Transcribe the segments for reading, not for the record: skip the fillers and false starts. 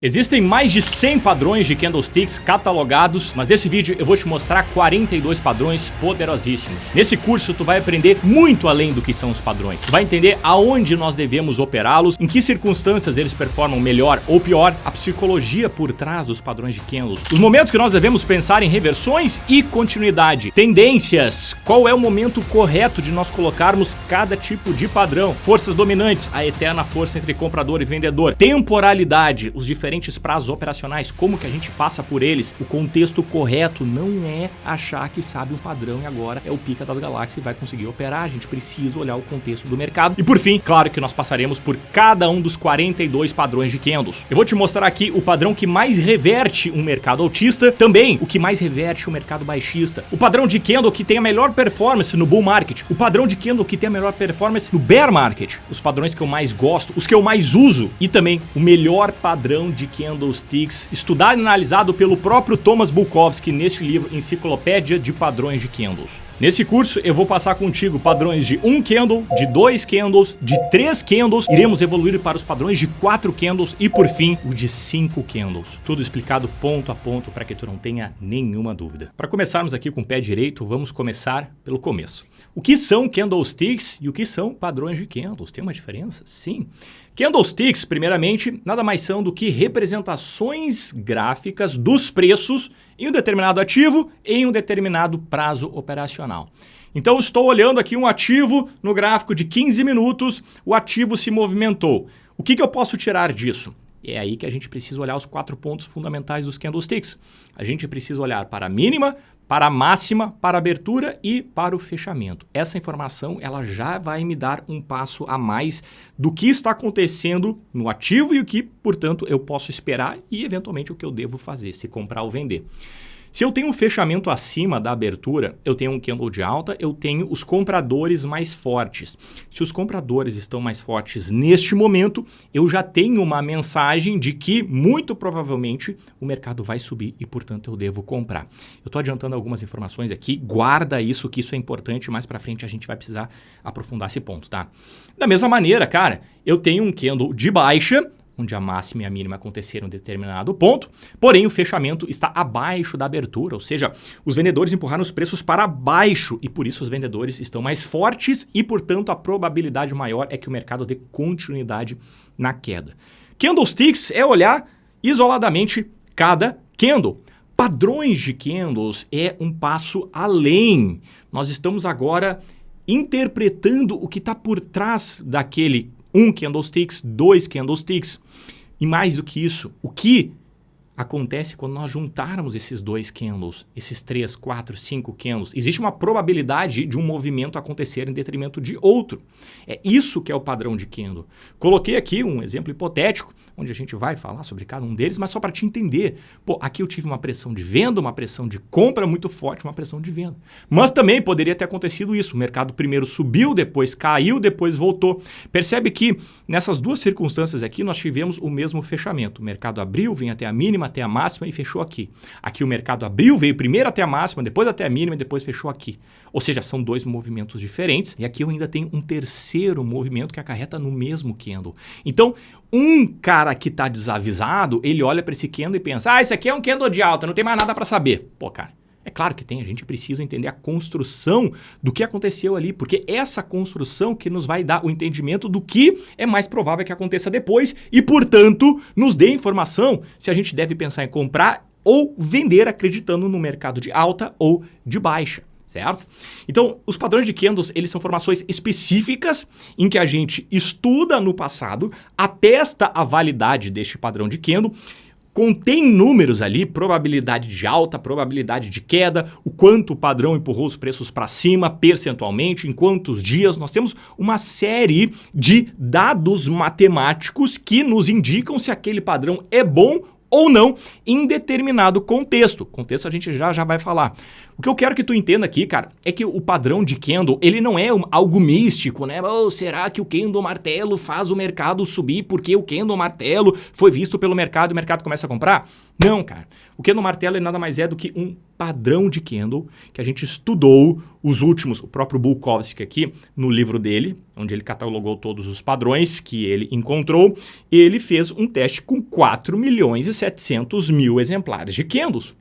Existem mais de 100 padrões de candlesticks catalogados, mas nesse vídeo eu vou te mostrar 42 padrões poderosíssimos. Nesse curso tu vai aprender muito além do que são os padrões. Tu vai entender aonde nós devemos operá-los, em que circunstâncias eles performam melhor ou pior, a psicologia por trás dos padrões de candles, os momentos que nós devemos pensar em reversões e continuidade, tendências, qual é o momento correto de nós colocarmos cada tipo de padrão, forças dominantes, a eterna força entre comprador e vendedor, temporalidade, os diferentes prazos operacionais, como que a gente passa por eles. O contexto correto não é achar que sabe um padrão e agora é o pica das galáxias e vai conseguir operar. A gente precisa olhar o contexto do mercado. E por fim, claro que nós passaremos por cada um dos 42 padrões de candles. Eu vou te mostrar aqui o padrão que mais reverte um mercado altista, também o que mais reverte o mercado baixista. O padrão de candle que tem a melhor performance no bull market, o padrão de candle que tem a melhor performance no bear market, os padrões que eu mais gosto, os que eu mais uso e também o melhor padrão de candlesticks, estudado e analisado pelo próprio Thomas Bulkowski neste livro Enciclopédia de Padrões de Candles. Nesse curso eu vou passar contigo padrões de 1 candle, de 2 candles, de 3 candles, iremos evoluir para os padrões de 4 candles e por fim o de 5 candles. Tudo explicado ponto a ponto para que tu não tenha nenhuma dúvida. Para começarmos aqui com o pé direito, vamos começar pelo começo. O que são candlesticks e o que são padrões de candles? Tem uma diferença? Sim. Candlesticks, primeiramente, nada mais são do que representações gráficas dos preços em um determinado ativo em um determinado prazo operacional. Então, estou olhando aqui um ativo no gráfico de 15 minutos, o ativo se movimentou. O que eu posso tirar disso? É aí que a gente precisa olhar os 4 pontos fundamentais dos candlesticks. A gente precisa olhar para a mínima, para a máxima, para a abertura e para o fechamento. Essa informação ela já vai me dar um passo a mais do que está acontecendo no ativo e o que, portanto, eu posso esperar e, eventualmente, o que eu devo fazer, se comprar ou vender. Se eu tenho um fechamento acima da abertura, eu tenho um candle de alta, eu tenho os compradores mais fortes. Se os compradores estão mais fortes neste momento, eu já tenho uma mensagem de que, muito provavelmente, o mercado vai subir e, portanto, eu devo comprar. Eu estou adiantando algumas informações aqui, guarda isso, que isso é importante, mais para frente a gente vai precisar aprofundar esse ponto, tá? Da mesma maneira, cara, eu tenho um candle de baixa, onde a máxima e a mínima aconteceram em determinado ponto, porém o fechamento está abaixo da abertura, ou seja, os vendedores empurraram os preços para baixo e por isso os vendedores estão mais fortes e, portanto, a probabilidade maior é que o mercado dê continuidade na queda. Candlesticks é olhar isoladamente cada candle. Padrões de candles é um passo além. Nós estamos agora interpretando o que está por trás daquele 1 candlesticks, 2 candlesticks. E mais do que isso, o que acontece quando nós juntarmos esses 2 candles, esses 3, 4, 5 candles? Existe uma probabilidade de um movimento acontecer em detrimento de outro. É isso que é o padrão de candle. Coloquei aqui um exemplo hipotético, onde a gente vai falar sobre cada um deles, mas só para te entender. Pô, aqui eu tive uma pressão de venda, uma pressão de compra muito forte, uma pressão de venda. Mas também poderia ter acontecido isso. O mercado primeiro subiu, depois caiu, depois voltou. Percebe que nessas duas circunstâncias aqui nós tivemos o mesmo fechamento. O mercado abriu, vem até a mínima, até a máxima e fechou aqui. Aqui o mercado abriu, veio primeiro até a máxima, depois até a mínima e depois fechou aqui. Ou seja, são 2 movimentos diferentes. E aqui eu ainda tenho um terceiro movimento que acarreta no mesmo candle. Então, um cara que está desavisado, ele olha para esse candle e pensa, isso aqui é um candle de alta, não tem mais nada para saber. Pô, cara, é claro que tem, a gente precisa entender a construção do que aconteceu ali, porque essa construção que nos vai dar o entendimento do que é mais provável que aconteça depois e, portanto, nos dê informação se a gente deve pensar em comprar ou vender acreditando no mercado de alta ou de baixa. Certo? Então, os padrões de candles, eles são formações específicas em que a gente estuda no passado, atesta a validade deste padrão de candle, contém números ali, probabilidade de alta, probabilidade de queda, o quanto o padrão empurrou os preços para cima percentualmente, em quantos dias. Nós temos uma série de dados matemáticos que nos indicam se aquele padrão é bom ou não em determinado contexto. Contexto a gente já vai falar. O que eu quero que tu entenda aqui, cara, é que o padrão de candle, ele não é algo místico, né? Oh, será que o candle martelo faz o mercado subir porque o candle martelo foi visto pelo mercado e o mercado começa a comprar? Não, cara. O candle martelo nada mais é do que um padrão de candle que a gente estudou os últimos, o próprio Bulkowski aqui, no livro dele, onde ele catalogou todos os padrões que ele encontrou, ele fez um teste com 4.700.000 exemplares de candles.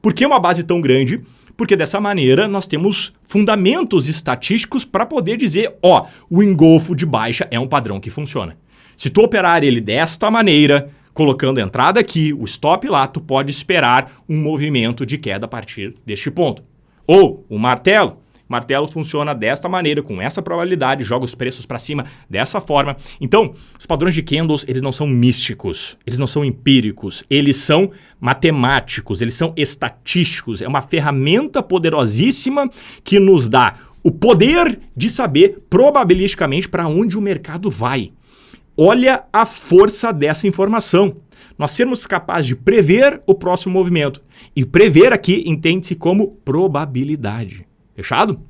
Por que uma base tão grande? Porque dessa maneira nós temos fundamentos estatísticos para poder dizer, ó, o engolfo de baixa é um padrão que funciona. Se tu operar ele desta maneira, colocando a entrada aqui, o stop lá, tu pode esperar um movimento de queda a partir deste ponto. Ou o martelo. O martelo funciona desta maneira, com essa probabilidade, joga os preços para cima dessa forma. Então, os padrões de candles, eles não são místicos, eles não são empíricos, eles são matemáticos, eles são estatísticos. É uma ferramenta poderosíssima que nos dá o poder de saber probabilisticamente para onde o mercado vai. Olha a força dessa informação. Nós sermos capazes de prever o próximo movimento. E prever aqui entende-se como probabilidade. Fechado?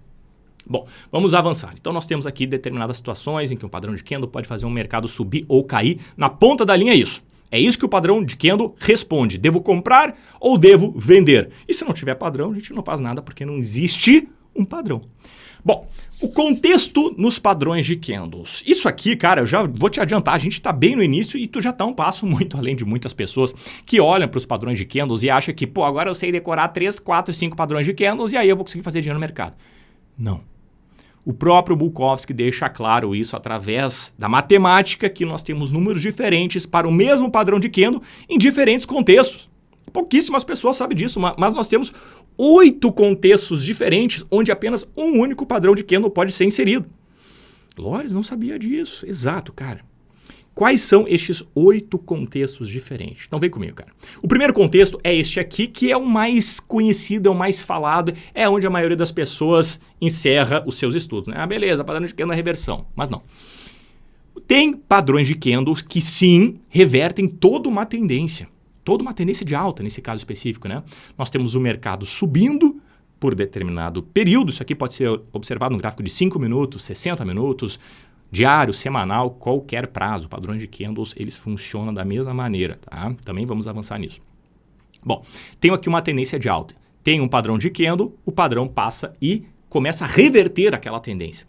Bom, vamos avançar. Então nós temos aqui determinadas situações em que um padrão de candle pode fazer um mercado subir ou cair. Na ponta da linha é isso. É isso que o padrão de candle responde. Devo comprar ou devo vender? E se não tiver padrão, a gente não faz nada porque não existe um padrão. Bom, o contexto nos padrões de candles. Isso aqui, cara, eu já vou te adiantar, a gente está bem no início e tu já está um passo muito além de muitas pessoas que olham para os padrões de candles e acham que, pô, agora eu sei decorar 3, 4, 5 padrões de candles e aí eu vou conseguir fazer dinheiro no mercado. Não. O próprio Bulkowski deixa claro isso através da matemática, que nós temos números diferentes para o mesmo padrão de candle em diferentes contextos. Pouquíssimas pessoas sabem disso, mas nós temos 8 contextos diferentes onde apenas um único padrão de candle pode ser inserido. Lores não sabia disso. Exato, cara. Quais são estes 8 contextos diferentes? Então vem comigo, cara. O primeiro contexto é este aqui, que é o mais conhecido, é o mais falado, é onde a maioria das pessoas encerra os seus estudos, né? Ah, beleza, padrão de candle é reversão. Mas não. Tem padrões de candles que sim revertem toda uma tendência de alta, nesse caso específico, né? Nós temos o mercado subindo por determinado período, isso aqui pode ser observado no gráfico de 5 minutos, 60 minutos, diário, semanal, qualquer prazo. Padrões de candles, eles funcionam da mesma maneira, tá? Também vamos avançar nisso. Bom, tenho aqui uma tendência de alta. Tem um padrão de candle, o padrão passa e começa a reverter aquela tendência.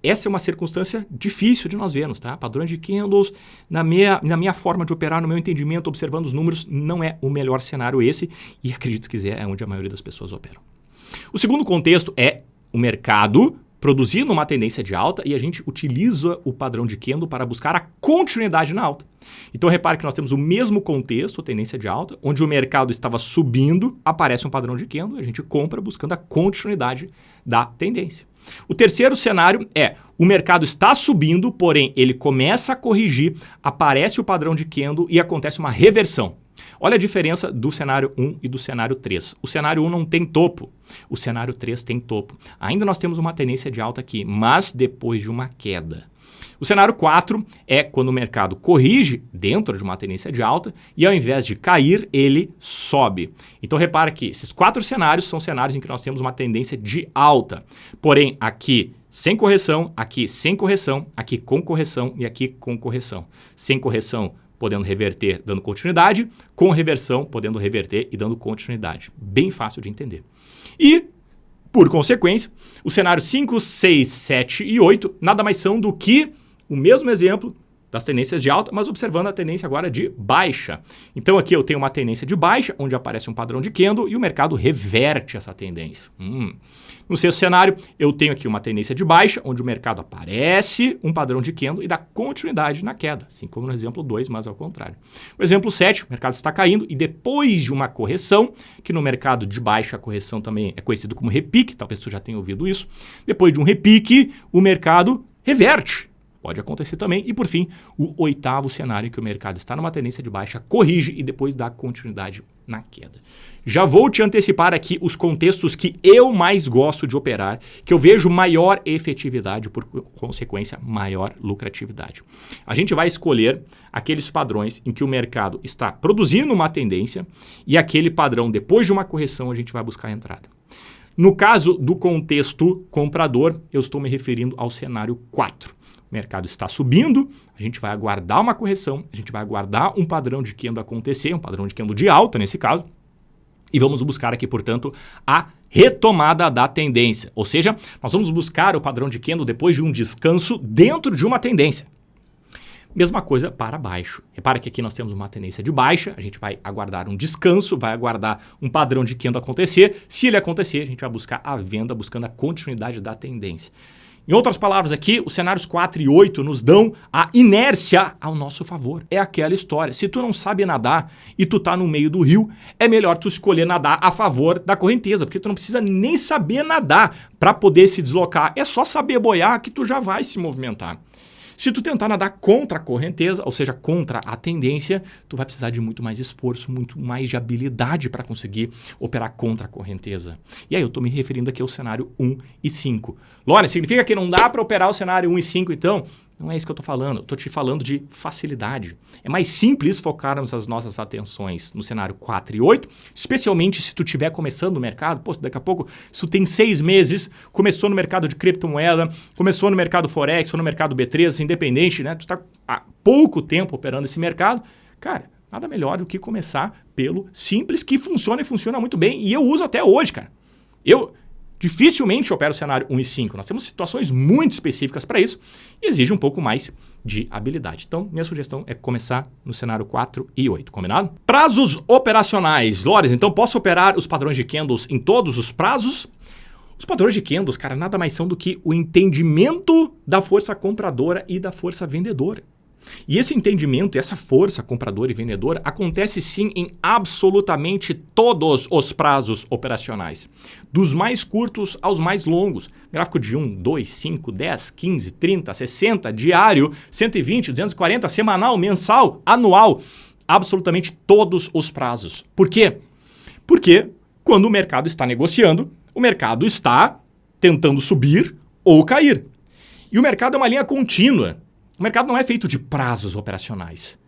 Essa é uma circunstância difícil de nós vermos, tá? Padrões de candles, na minha forma de operar, no meu entendimento, observando os números, não é o melhor cenário esse, e acredito que é onde a maioria das pessoas operam. O segundo contexto é o mercado produzindo uma tendência de alta e a gente utiliza o padrão de candle para buscar a continuidade na alta. Então repare que nós temos o mesmo contexto, tendência de alta, onde o mercado estava subindo, aparece um padrão de candle e a gente compra buscando a continuidade da tendência. O terceiro cenário é o mercado está subindo, porém ele começa a corrigir, aparece o padrão de candle e acontece uma reversão. Olha a diferença do cenário 1 e do cenário 3. O cenário 1 não tem topo, o cenário 3 tem topo. Ainda nós temos uma tendência de alta aqui, mas depois de uma queda. O cenário 4 é quando o mercado corrige dentro de uma tendência de alta e ao invés de cair, ele sobe. Então repara que esses 4 cenários são cenários em que nós temos uma tendência de alta. Porém, aqui sem correção, aqui sem correção, aqui com correção e aqui com correção. Sem correção, podendo reverter, dando continuidade, com reversão, podendo reverter e dando continuidade. Bem fácil de entender. E, por consequência, o cenário 5, 6, 7 e 8 nada mais são do que o mesmo exemplo das tendências de alta, mas observando a tendência agora de baixa. Então aqui eu tenho uma tendência de baixa, onde aparece um padrão de candle e o mercado reverte essa tendência. No sexto cenário, eu tenho aqui uma tendência de baixa, onde o mercado aparece um padrão de candle e dá continuidade na queda, assim como no exemplo 2, mas ao contrário. O exemplo 7, o mercado está caindo e depois de uma correção, que no mercado de baixa a correção também é conhecido como repique, talvez tu já tenha ouvido isso, depois de um repique, o mercado reverte. Pode acontecer também. E, por fim, o oitavo cenário em que o mercado está numa tendência de baixa, corrige e depois dá continuidade na queda. Já vou te antecipar aqui os contextos que eu mais gosto de operar, que eu vejo maior efetividade, por consequência, maior lucratividade. A gente vai escolher aqueles padrões em que o mercado está produzindo uma tendência e aquele padrão, depois de uma correção, a gente vai buscar a entrada. No caso do contexto comprador, eu estou me referindo ao cenário 4. O mercado está subindo, a gente vai aguardar uma correção, a gente vai aguardar um padrão de candle acontecer, um padrão de candle de alta nesse caso, E vamos buscar aqui, portanto, a retomada da tendência. Ou seja, nós vamos buscar o padrão de candle depois de um descanso dentro de uma tendência. Mesma coisa para baixo. Repara que aqui nós temos uma tendência de baixa, a gente vai aguardar um descanso, vai aguardar um padrão de candle acontecer. Se ele acontecer, a gente vai buscar a venda, buscando a continuidade da tendência. Em outras palavras aqui, os cenários 4 e 8 nos dão a inércia ao nosso favor. É aquela história. Se tu não sabe nadar e tu tá no meio do rio, é melhor tu escolher nadar a favor da correnteza, porque tu não precisa nem saber nadar para poder se deslocar. É só saber boiar que tu já vai se movimentar. Se tu tentar nadar contra a correnteza, ou seja, contra a tendência, tu vai precisar de muito mais esforço, muito mais de habilidade para conseguir operar contra a correnteza. E aí eu estou me referindo aqui ao cenário 1 e 5. Lore, significa que não dá para operar o cenário 1 e 5 então? Não é isso que eu estou falando, eu estou te falando de facilidade. É mais simples focarmos as nossas atenções no cenário 4 e 8, especialmente se tu estiver começando no mercado. Pô, daqui a pouco, se tu tem 6 meses, começou no mercado de criptomoeda, começou no mercado Forex ou no mercado B3, independente, né? Tu está há pouco tempo operando esse mercado, cara, nada melhor do que começar pelo simples, que funciona e funciona muito bem. E eu uso até hoje, cara. Eu dificilmente opera o cenário 1 e 5. Nós temos situações muito específicas para isso e exige um pouco mais de habilidade. Então, minha sugestão é começar no cenário 4 e 8, combinado? Prazos operacionais. Lores, então posso operar os padrões de candles em todos os prazos? Os padrões de candles, cara, nada mais são do que o entendimento da força compradora e da força vendedora. E esse entendimento, essa força compradora e vendedora acontece sim em absolutamente todos os prazos operacionais. Dos mais curtos aos mais longos. Gráfico de 1, 2, 5, 10, 15, 30, 60, diário, 120, 240, semanal, mensal, anual. Absolutamente todos os prazos. Por quê? Porque quando o mercado está negociando, o mercado está tentando subir ou cair. E o mercado é uma linha contínua. O mercado não é feito de prazos operacionais.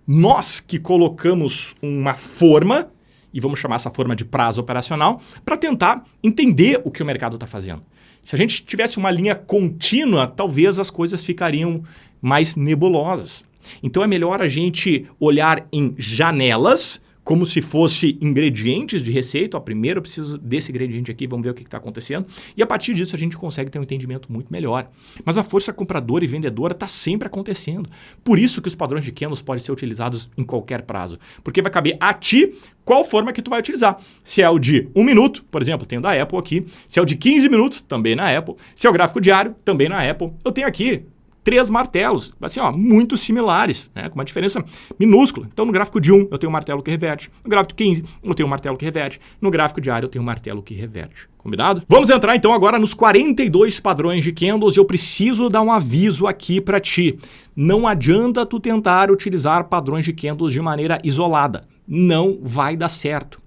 Nós que colocamos uma forma, e vamos chamar essa forma de prazo operacional, para tentar entender o que o mercado está fazendo. Se a gente tivesse uma linha contínua, talvez as coisas ficariam mais nebulosas. Então é melhor a gente olhar em janelas, como se fosse ingredientes de receita. Ó, primeiro eu preciso desse ingrediente aqui, vamos ver o que está acontecendo. E a partir disso a gente consegue ter um entendimento muito melhor. Mas a força compradora e vendedora está sempre acontecendo. Por isso que os padrões de candles podem ser utilizados em qualquer prazo. Porque vai caber a ti qual forma que tu vai utilizar. Se é o de 1 minuto, por exemplo, tenho da Apple aqui. Se é o de 15 minutos, também na Apple. Se é o gráfico diário, também na Apple. Eu tenho aqui 3 martelos, assim, ó, muito similares, né, com uma diferença minúscula. Então, no gráfico de 1, eu tenho um martelo que reverte. No gráfico de 15, eu tenho um martelo que reverte. No gráfico diário, eu tenho um martelo que reverte. Combinado? Vamos entrar, então, agora nos 42 padrões de candles. Eu preciso dar um aviso aqui para ti. Não adianta tu tentar utilizar padrões de candles de maneira isolada. Não vai dar certo.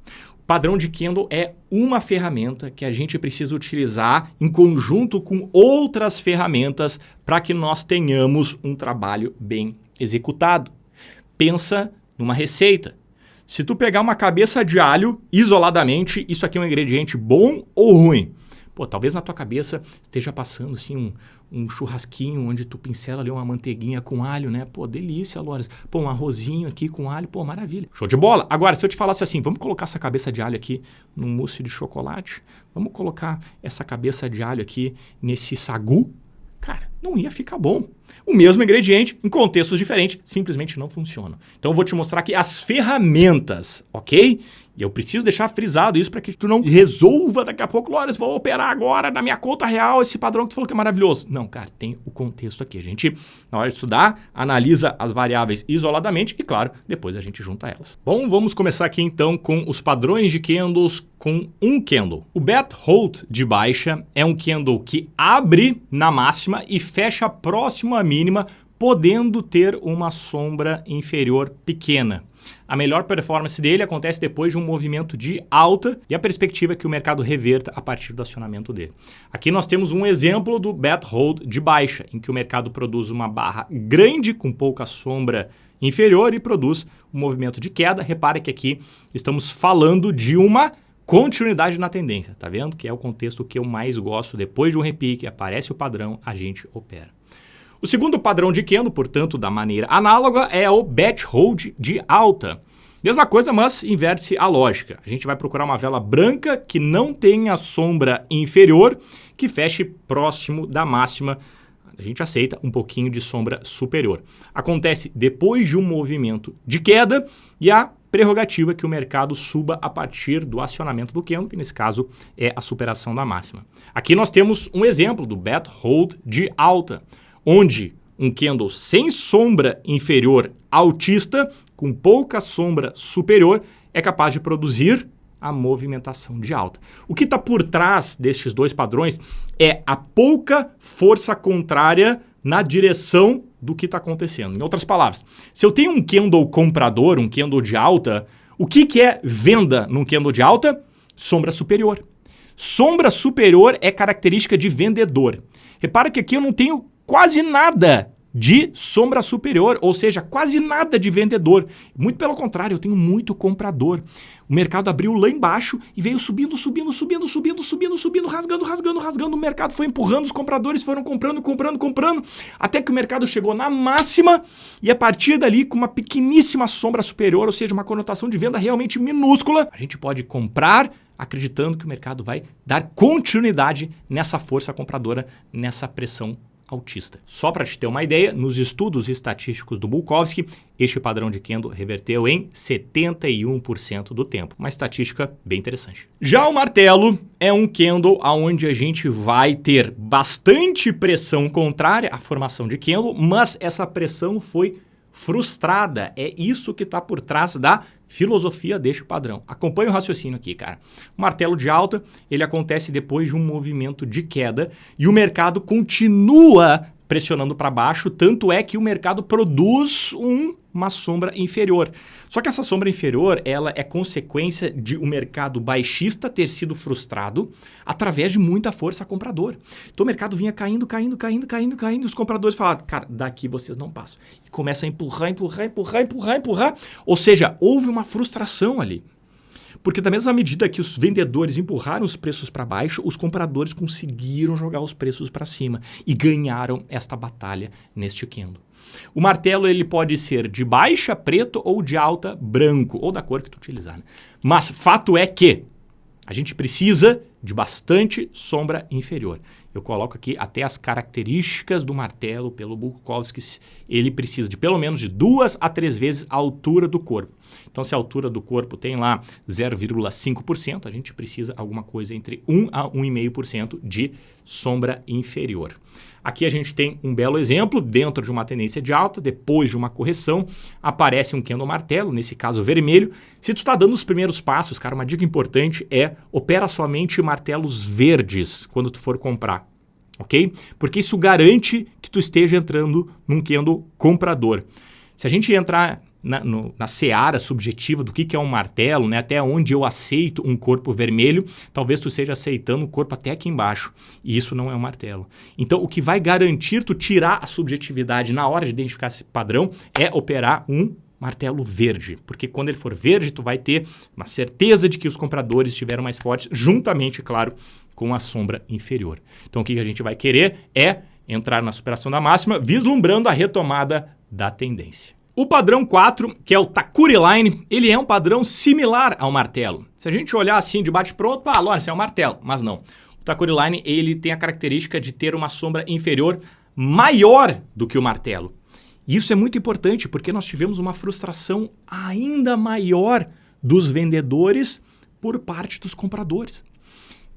Padrão de candle é uma ferramenta que a gente precisa utilizar em conjunto com outras ferramentas para que nós tenhamos um trabalho bem executado. Pensa numa receita. Se tu pegar uma cabeça de alho isoladamente, isso aqui é um ingrediente bom ou ruim? Pô, talvez na tua cabeça esteja passando assim um churrasquinho onde tu pincela ali uma manteiguinha com alho, né? Pô, delícia, Lores. Pô, um arrozinho aqui com alho, pô, maravilha. Show de bola. Agora, se eu te falasse assim, vamos colocar essa cabeça de alho aqui num mousse de chocolate, vamos colocar essa cabeça de alho aqui nesse sagu, cara, não ia ficar bom. O mesmo ingrediente, em contextos diferentes, simplesmente não funciona. Então eu vou te mostrar aqui as ferramentas, ok? E eu preciso deixar frisado isso para que tu não resolva daqui a pouco, Lores, vou operar agora na minha conta real esse padrão que tu falou que é maravilhoso. Não, cara, tem o contexto aqui. A gente, na hora de estudar, analisa as variáveis isoladamente e, claro, depois a gente junta elas. Bom, vamos começar aqui então com os padrões de candles com um candle. O Bat Hold de baixa é um candle que abre na máxima e fecha próximo à mínima, podendo ter uma sombra inferior pequena. A melhor performance dele acontece depois de um movimento de alta e a perspectiva é que o mercado reverta a partir do acionamento dele. Aqui nós temos um exemplo do Bat Hold de baixa, em que o mercado produz uma barra grande com pouca sombra inferior e produz um movimento de queda. Repare que aqui estamos falando de uma continuidade na tendência, tá vendo? Que é o contexto que eu mais gosto. Depois de um repique, aparece o padrão, a gente opera. O segundo padrão de candle, portanto, da maneira análoga, é o Bat Hold de alta. Mesma coisa, mas inverte a lógica. A gente vai procurar uma vela branca que não tenha sombra inferior, que feche próximo da máxima. A gente aceita um pouquinho de sombra superior. Acontece depois de um movimento de queda e a prerrogativa que o mercado suba a partir do acionamento do candle, que nesse caso é a superação da máxima. Aqui nós temos um exemplo do bet hold de alta, onde um candle sem sombra inferior altista, com pouca sombra superior, é capaz de produzir a movimentação de alta. O que está por trás destes dois padrões é a pouca força contrária na direção do que está acontecendo. Em outras palavras, se eu tenho um candle comprador, um candle de alta, o que é venda num candle de alta? Sombra superior. Sombra superior é característica de vendedor. Repara que aqui eu não tenho quase nada de sombra superior, ou seja, quase nada de vendedor. Muito pelo contrário, eu tenho muito comprador. O mercado abriu lá embaixo e veio subindo, rasgando. O mercado foi empurrando, os compradores foram comprando, até que o mercado chegou na máxima e a partir dali, com uma pequeníssima sombra superior, ou seja, uma conotação de venda realmente minúscula, a gente pode comprar acreditando que o mercado vai dar continuidade nessa força compradora, nessa pressão altista. Só para te ter uma ideia, nos estudos estatísticos do Bulkowski, este padrão de candle reverteu em 71% do tempo. Uma estatística bem interessante. Já o martelo é um candle onde a gente vai ter bastante pressão contrária à formação de candle, mas essa pressão foi frustrada. É isso que está por trás da filosofia deste padrão. Acompanhe o raciocínio aqui, cara. O martelo de alta, ele acontece depois de um movimento de queda e o mercado continua pressionando para baixo, tanto é que o mercado produz uma sombra inferior. Só que essa sombra inferior, ela é consequência de o mercado baixista ter sido frustrado através de muita força compradora. Então o mercado vinha caindo, e os compradores falaram, cara, daqui vocês não passam. E começa a empurrar. Ou seja, houve uma frustração ali. Porque da mesma medida que os vendedores empurraram os preços para baixo, os compradores conseguiram jogar os preços para cima e ganharam esta batalha neste candle. O martelo ele pode ser de baixa preto ou de alta branco, ou da cor que tu utilizar. Né? Mas fato é que a gente precisa de bastante sombra inferior. Eu coloco aqui até as características do martelo pelo Bulkowski. Ele precisa de pelo menos de 2 a 3 vezes a altura do corpo. Então, se a altura do corpo tem lá 0,5%, a gente precisa alguma coisa entre 1 a 1,5% de sombra inferior. Aqui a gente tem um belo exemplo, dentro de uma tendência de alta, depois de uma correção, aparece um candle martelo, nesse caso vermelho. Se tu está dando os primeiros passos, cara, uma dica importante é opera somente martelos verdes quando tu for comprar, ok? Porque isso garante que tu esteja entrando num candle comprador. Se a gente entrar na seara subjetiva do que é um martelo, né, até onde eu aceito um corpo vermelho, talvez tu esteja aceitando um corpo até aqui embaixo, e isso não é um martelo. Então, o que vai garantir tu tirar a subjetividade na hora de identificar esse padrão é operar um martelo verde, porque quando ele for verde, tu vai ter uma certeza de que os compradores estiveram mais fortes, juntamente, claro, com a sombra inferior. Então, o que a gente vai querer é entrar na superação da máxima, vislumbrando a retomada da tendência. O padrão 4, que é o Takuri Line, ele é um padrão similar ao martelo. Se a gente olhar assim de bate-pronto, Lawrence, é um martelo, mas não. O Takuri Line, ele tem a característica de ter uma sombra inferior maior do que o martelo. E isso é muito importante porque nós tivemos uma frustração ainda maior dos vendedores por parte dos compradores.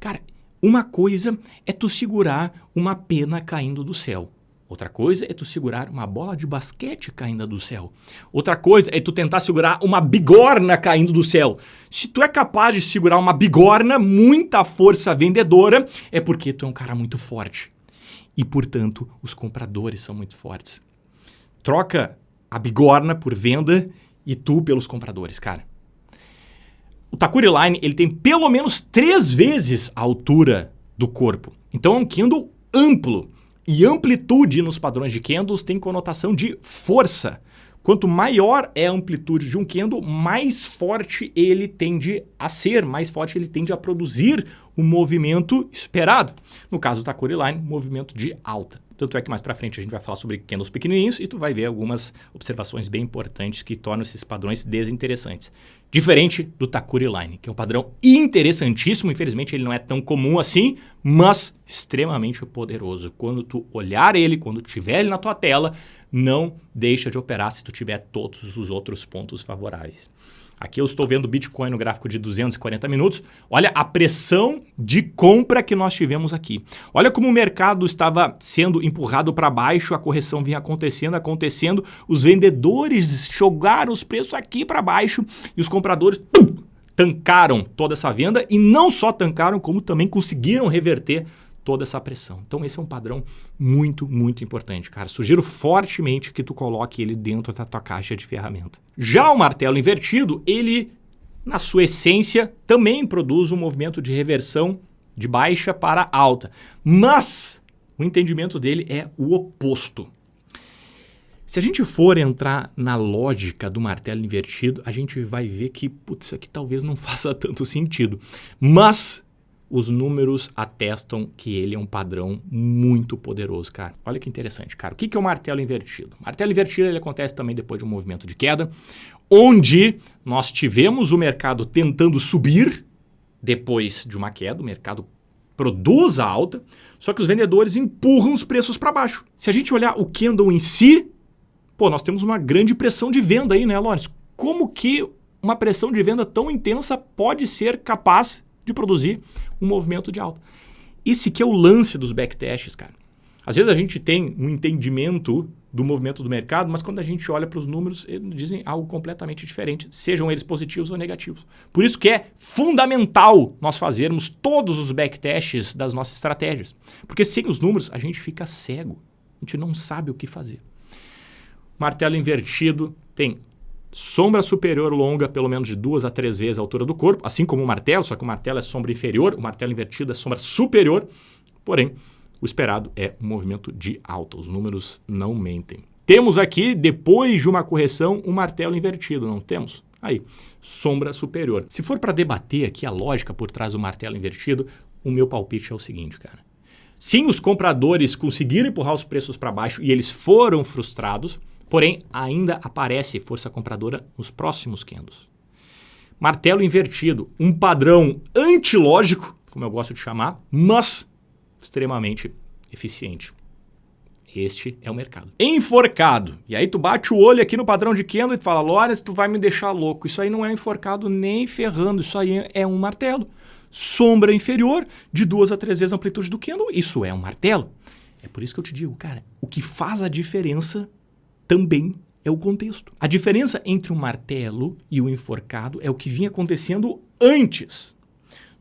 Cara, uma coisa é tu segurar uma pena caindo do céu. Outra coisa é tu segurar uma bola de basquete caindo do céu. Outra coisa é tu tentar segurar uma bigorna caindo do céu. Se tu é capaz de segurar uma bigorna, muita força vendedora, é porque tu é um cara muito forte. E, portanto, os compradores são muito fortes. Troca a bigorna por venda e tu pelos compradores, cara. O Takuri Line, ele tem pelo menos 3 vezes a altura do corpo. Então é um candle amplo. E amplitude nos padrões de candles tem conotação de força. Quanto maior é a amplitude de um candle, mais forte ele tende a ser, mais forte ele tende a produzir o movimento esperado. No caso do Takuri Line, movimento de alta. Tanto é que mais pra frente a gente vai falar sobre candles pequenininhos e tu vai ver algumas observações bem importantes que tornam esses padrões desinteressantes. Diferente do Takuri Line, que é um padrão interessantíssimo, infelizmente ele não é tão comum assim, mas extremamente poderoso. Quando tu olhar ele, quando tiver ele na tua tela, não deixa de operar se tu tiver todos os outros pontos favoráveis. Aqui eu estou vendo o Bitcoin no gráfico de 240 minutos. Olha a pressão de compra que nós tivemos aqui. Olha como o mercado estava sendo empurrado para baixo, a correção vinha acontecendo. Os vendedores jogaram os preços aqui para baixo e os compradores tancaram toda essa venda e não só tancaram, como também conseguiram reverter toda essa pressão. Então esse é um padrão muito, muito importante, cara. Sugiro fortemente que tu coloque ele dentro da tua caixa de ferramenta. Já o martelo invertido, ele, na sua essência, também produz um movimento de reversão de baixa para alta. Mas o entendimento dele é o oposto. Se a gente for entrar na lógica do martelo invertido, a gente vai ver que, putz, isso aqui talvez não faça tanto sentido. Mas os números atestam que ele é um padrão muito poderoso, cara. Olha que interessante, cara. O que é o martelo invertido? O martelo invertido ele acontece também depois de um movimento de queda, onde nós tivemos o mercado tentando subir depois de uma queda, o mercado produz a alta, só que os vendedores empurram os preços para baixo. Se a gente olhar o candle em si, pô, nós temos uma grande pressão de venda aí, né, Lawrence? Como que uma pressão de venda tão intensa pode ser capaz de produzir um movimento de alta? Esse que é o lance dos backtests, cara. Às vezes a gente tem um entendimento do movimento do mercado, mas quando a gente olha para os números, eles dizem algo completamente diferente, sejam eles positivos ou negativos. Por isso que é fundamental nós fazermos todos os backtests das nossas estratégias. Porque sem os números a gente fica cego, a gente não sabe o que fazer. Martelo invertido tem sombra superior longa pelo menos de 2 a 3 vezes a altura do corpo, assim como o martelo, só que o martelo é sombra inferior, o martelo invertido é sombra superior, porém o esperado é um movimento de alta, os números não mentem. Temos aqui, depois de uma correção, um martelo invertido, não temos? Aí, sombra superior. Se for para debater aqui a lógica por trás do martelo invertido, o meu palpite é o seguinte, cara. Sim, os compradores conseguiram empurrar os preços para baixo e eles foram frustrados, porém, ainda aparece força compradora nos próximos candles. Martelo invertido, um padrão antilógico, como eu gosto de chamar, mas extremamente eficiente. Este é o mercado. Enforcado. E aí tu bate o olho aqui no padrão de candle e tu fala, Lawrence, tu vai me deixar louco. Isso aí não é enforcado nem ferrando, isso aí é um martelo. Sombra inferior de 2 a 3 vezes a amplitude do candle, isso é um martelo. É por isso que eu te digo, cara, o que faz a diferença também é o contexto. A diferença entre o martelo e o enforcado é o que vinha acontecendo antes.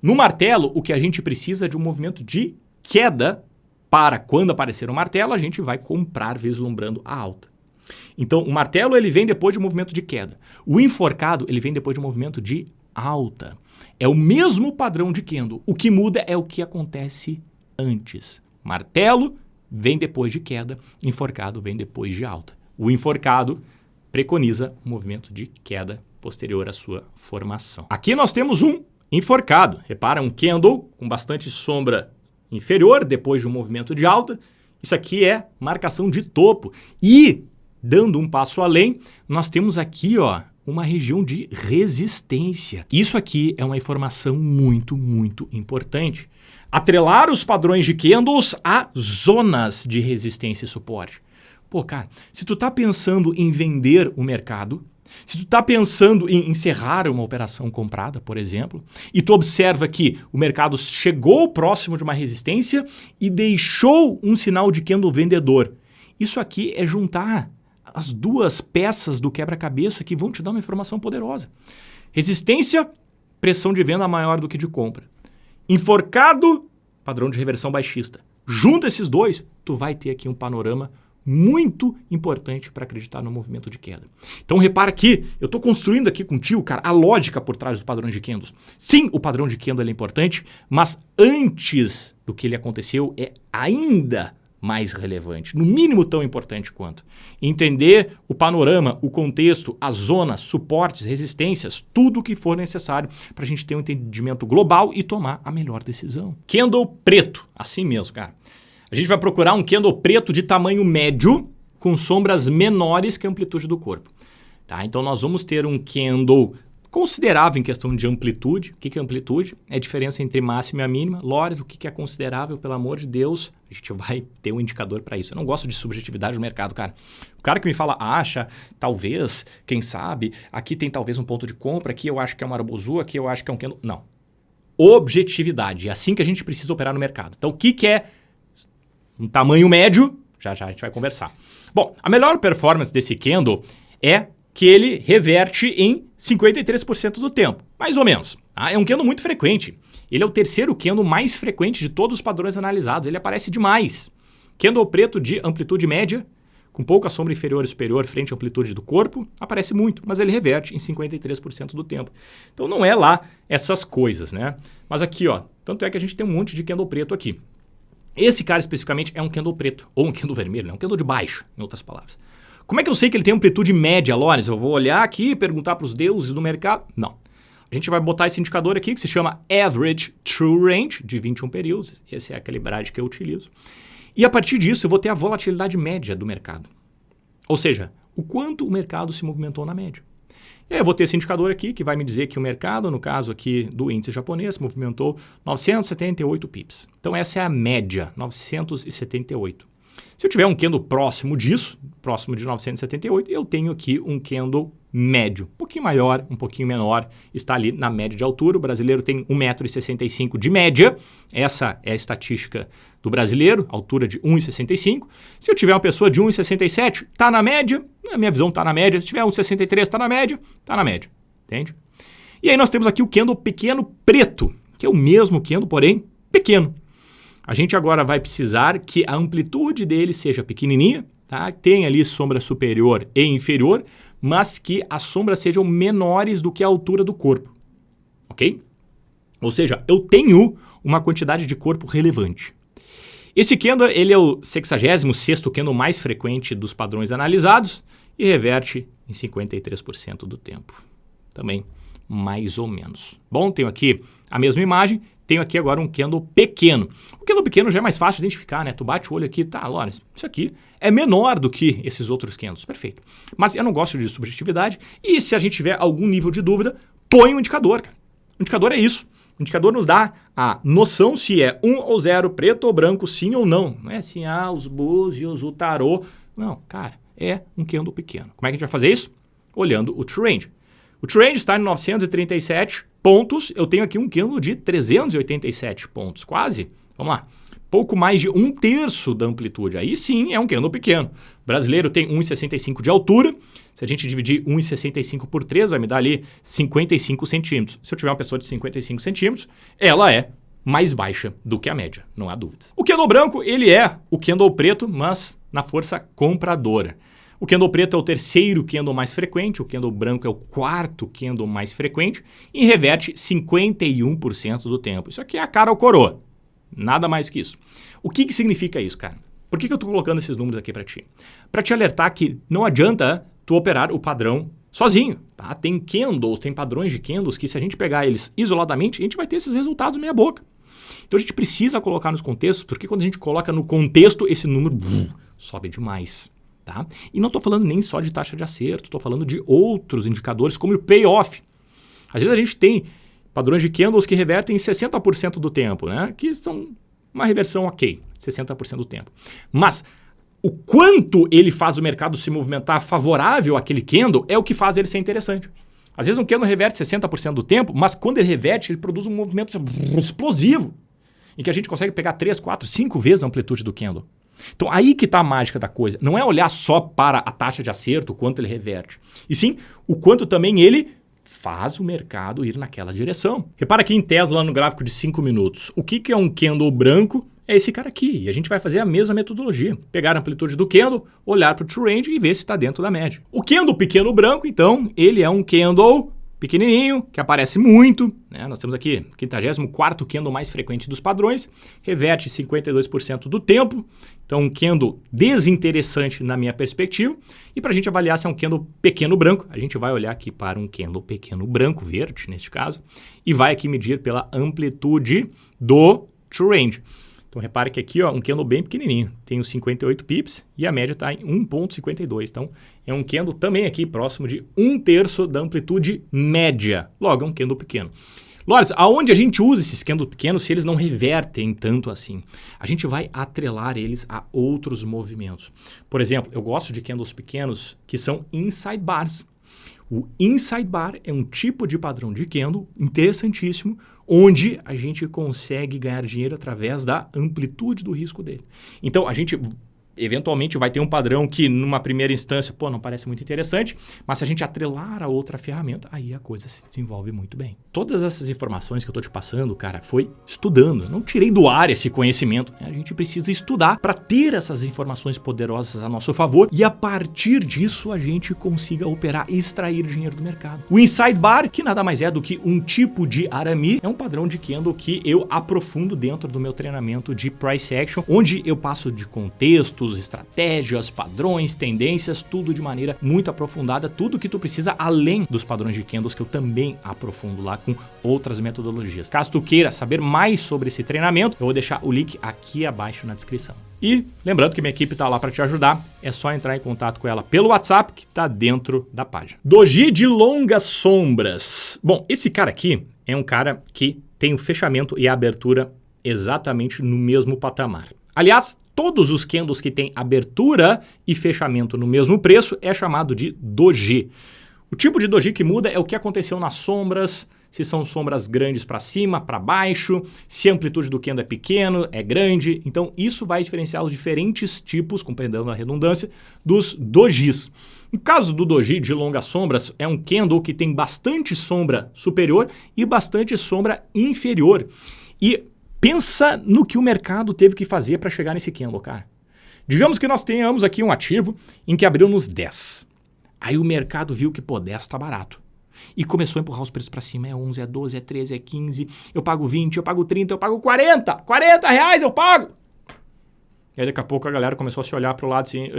No martelo, o que a gente precisa é de um movimento de queda para quando aparecer o martelo, a gente vai comprar vislumbrando a alta. Então, o martelo ele vem depois de um movimento de queda. O enforcado ele vem depois de um movimento de alta. É o mesmo padrão de candle. O que muda é o que acontece antes. Martelo vem depois de queda, enforcado vem depois de alta. O enforcado preconiza um movimento de queda posterior à sua formação. Aqui nós temos um enforcado. Repara, um candle com bastante sombra inferior depois de um movimento de alta. Isso aqui é marcação de topo. E, dando um passo além, nós temos aqui uma região de resistência. Isso aqui é uma informação muito, muito importante. Atrelar os padrões de candles a zonas de resistência e suporte. Pô, cara, se tu tá pensando em vender o mercado, se tu tá pensando em encerrar uma operação comprada, por exemplo, e tu observa que o mercado chegou próximo de uma resistência e deixou um sinal de candle vendedor, isso aqui é juntar as duas peças do quebra-cabeça que vão te dar uma informação poderosa. Resistência, pressão de venda maior do que de compra. Enforcado, padrão de reversão baixista. Junta esses dois, tu vai ter aqui um panorama muito importante para acreditar no movimento de queda. Então repara que eu estou construindo aqui contigo, cara, a lógica por trás dos padrões de candles. Sim, o padrão de candle é importante, mas antes do que ele aconteceu é ainda mais relevante, no mínimo tão importante quanto. Entender o panorama, o contexto, as zonas, suportes, resistências, tudo o que for necessário para a gente ter um entendimento global e tomar a melhor decisão. Candle preto, assim mesmo, cara. A gente vai procurar um candle preto de tamanho médio com sombras menores que a amplitude do corpo. Tá? Então nós vamos ter um candle considerável em questão de amplitude. O que é amplitude? É a diferença entre máxima e a mínima. Lores, o que é considerável, pelo amor de Deus? A gente vai ter um indicador para isso. Eu não gosto de subjetividade no mercado, cara. O cara que me fala, acha, talvez, quem sabe, aqui tem talvez um ponto de compra, aqui eu acho que é uma Arabuzu, aqui eu acho que é um candle. Não. Objetividade. É assim que a gente precisa operar no mercado. Então o que é um tamanho médio? Já já a gente vai conversar. Bom, a melhor performance desse candle é que ele reverte em 53% do tempo, mais ou menos. Tá? É um candle muito frequente. Ele é o terceiro candle mais frequente de todos os padrões analisados. Ele aparece demais. Candle preto de amplitude média, com pouca sombra inferior e superior frente à amplitude do corpo, aparece muito, mas ele reverte em 53% do tempo. Então não é lá essas coisas, né? Mas aqui, ó, tanto é que a gente tem um monte de candle preto aqui. Esse cara especificamente é um candle preto, ou um candle vermelho, né? Um candle de baixo, em outras palavras. Como é que eu sei que ele tem amplitude média, Lawrence? Eu vou olhar aqui e perguntar para os deuses do mercado? Não. A gente vai botar esse indicador aqui que se chama Average True Range, de 21 períodos. Esse é a calibragem que eu utilizo. E a partir disso eu vou ter a volatilidade média do mercado. Ou seja, o quanto o mercado se movimentou na média. E aí eu vou ter esse indicador aqui que vai me dizer que o mercado, no caso aqui do índice japonês, movimentou 978 pips. Então essa é a média, 978. Se eu tiver um candle próximo disso, próximo de 978, eu tenho aqui um candle médio. Um pouquinho maior, um pouquinho menor, está ali na média de altura. O brasileiro tem 1,65 m de média. Essa é a estatística do brasileiro, altura de 1,65. Se eu tiver uma pessoa de 1,67, está na média. Na minha visão, está na média. Se tiver 1,63, está na média. Está na média. Entende? E aí nós temos aqui o candle pequeno preto, que é o mesmo candle, porém pequeno. A gente agora vai precisar que a amplitude dele seja pequenininha, tá? Tem ali sombra superior e inferior, mas que as sombras sejam menores do que a altura do corpo, ok? Ou seja, eu tenho uma quantidade de corpo relevante. Esse candle ele é o 66º candle mais frequente dos padrões analisados e reverte em 53% do tempo. Também mais ou menos. Bom, tenho aqui a mesma imagem. Tenho aqui agora um candle pequeno. O candle pequeno já é mais fácil de identificar, né? Tu bate o olho aqui, tá, Lawrence, isso aqui é menor do que esses outros candles. Perfeito. Mas eu não gosto de subjetividade e se a gente tiver algum nível de dúvida, põe um indicador, cara. O indicador é isso. O indicador nos dá a noção se é 1 ou 0, preto ou branco, sim ou não. Não é assim, os búzios, o tarô. Não, cara, é um candle pequeno. Como é que a gente vai fazer isso? Olhando o True Range. O True Range está em 937 pontos. Eu tenho aqui um candle de 387 pontos, quase. Vamos lá. Pouco mais de 1/3 da amplitude. Aí sim é um candle pequeno. O brasileiro tem 1,65 de altura. Se a gente dividir 1,65 por 3, vai me dar ali 55 centímetros. Se eu tiver uma pessoa de 55 centímetros, ela é mais baixa do que a média, não há dúvida. O candle branco, ele é o candle preto, mas na força compradora. O candle preto é o terceiro candle mais frequente, o candle branco é o quarto candle mais frequente e reverte 51% do tempo. Isso aqui é a cara ou coroa, nada mais que isso. O que significa isso, cara? Por que eu estou colocando esses números aqui para ti? Para te alertar que não adianta tu operar o padrão sozinho, tá? Tem candles, tem padrões de candles que se a gente pegar eles isoladamente, a gente vai ter esses resultados meia boca. Então a gente precisa colocar nos contextos, porque quando a gente coloca no contexto, esse número sobe demais. Tá? E não estou falando nem só de taxa de acerto, estou falando de outros indicadores como o payoff. Às vezes a gente tem padrões de candles que revertem 60% do tempo, né? Que são uma reversão ok, 60% do tempo. Mas o quanto ele faz o mercado se movimentar favorável àquele candle é o que faz ele ser interessante. Às vezes um candle reverte 60% do tempo, mas quando ele reverte, ele produz um movimento explosivo, em que a gente consegue pegar 3, 4, 5 vezes a amplitude do candle. Então aí que está a mágica da coisa. Não é olhar só para a taxa de acerto, o quanto ele reverte. E sim, o quanto também ele faz o mercado ir naquela direção. Repara aqui em Tesla, lá no gráfico de 5 minutos. O que é um candle branco? É esse cara aqui. E a gente vai fazer a mesma metodologia. Pegar a amplitude do candle, olhar para o True Range e ver se está dentro da média. O candle pequeno branco, então, ele é um candle pequenininho, que aparece muito, né? Nós temos aqui 54º candle mais frequente dos padrões, reverte 52% do tempo, então um candle desinteressante na minha perspectiva. E para a gente avaliar se é um candle pequeno branco, a gente vai olhar aqui para um candle pequeno branco, verde neste caso, e vai aqui medir pela amplitude do True Range. Então repare que aqui, ó, um candle bem pequenininho, tem os 58 pips e a média está em 1,52. Então é um candle também aqui próximo de 1/3 da amplitude média. Logo, é um candle pequeno. Lores, aonde a gente usa esses candles pequenos se eles não revertem tanto assim? A gente vai atrelar eles a outros movimentos. Por exemplo, eu gosto de candles pequenos que são inside bars. O inside bar é um tipo de padrão de candle interessantíssimo, onde a gente consegue ganhar dinheiro através da amplitude do risco dele. Então, a gente eventualmente vai ter um padrão que numa primeira instância, pô, não parece muito interessante, mas se a gente atrelar a outra ferramenta, aí a coisa se desenvolve muito bem. Todas essas informações que eu tô te passando, cara, foi estudando. Não tirei do ar esse conhecimento. A gente precisa estudar para ter essas informações poderosas a nosso favor e a partir disso a gente consiga operar e extrair dinheiro do mercado. O Inside Bar, que nada mais é do que um tipo de arame, é um padrão de candle que eu aprofundo dentro do meu treinamento de Price Action, onde eu passo de contextos, estratégias, padrões, tendências, tudo de maneira muito aprofundada, tudo que tu precisa além dos padrões de candles que eu também aprofundo lá com outras metodologias. Caso tu queira saber mais sobre esse treinamento, eu vou deixar o link aqui abaixo na descrição. E lembrando que minha equipe está lá para te ajudar, é só entrar em contato com ela pelo WhatsApp que está dentro da página. Doji de longas sombras. Bom, esse cara aqui é um cara que tem o fechamento e a abertura exatamente no mesmo patamar. Aliás, todos os candles que têm abertura e fechamento no mesmo preço é chamado de doji. O tipo de doji que muda é o que aconteceu nas sombras, se são sombras grandes para cima, para baixo, se a amplitude do candle é pequeno, é grande. Então isso vai diferenciar os diferentes tipos, compreendendo a redundância, dos dojis. No caso do doji de longas sombras, é um candle que tem bastante sombra superior e bastante sombra inferior. E pensa no que o mercado teve que fazer para chegar nesse candle, cara. Digamos que nós tenhamos aqui um ativo em que abriu nos 10. Aí o mercado viu que, pô, 10 tá barato. E começou a empurrar os preços para cima. É 11, é 12, é 13, é 15. Eu pago 20, eu pago 30, eu pago 40. 40 reais eu pago. E aí daqui a pouco a galera começou a se olhar pro lado assim.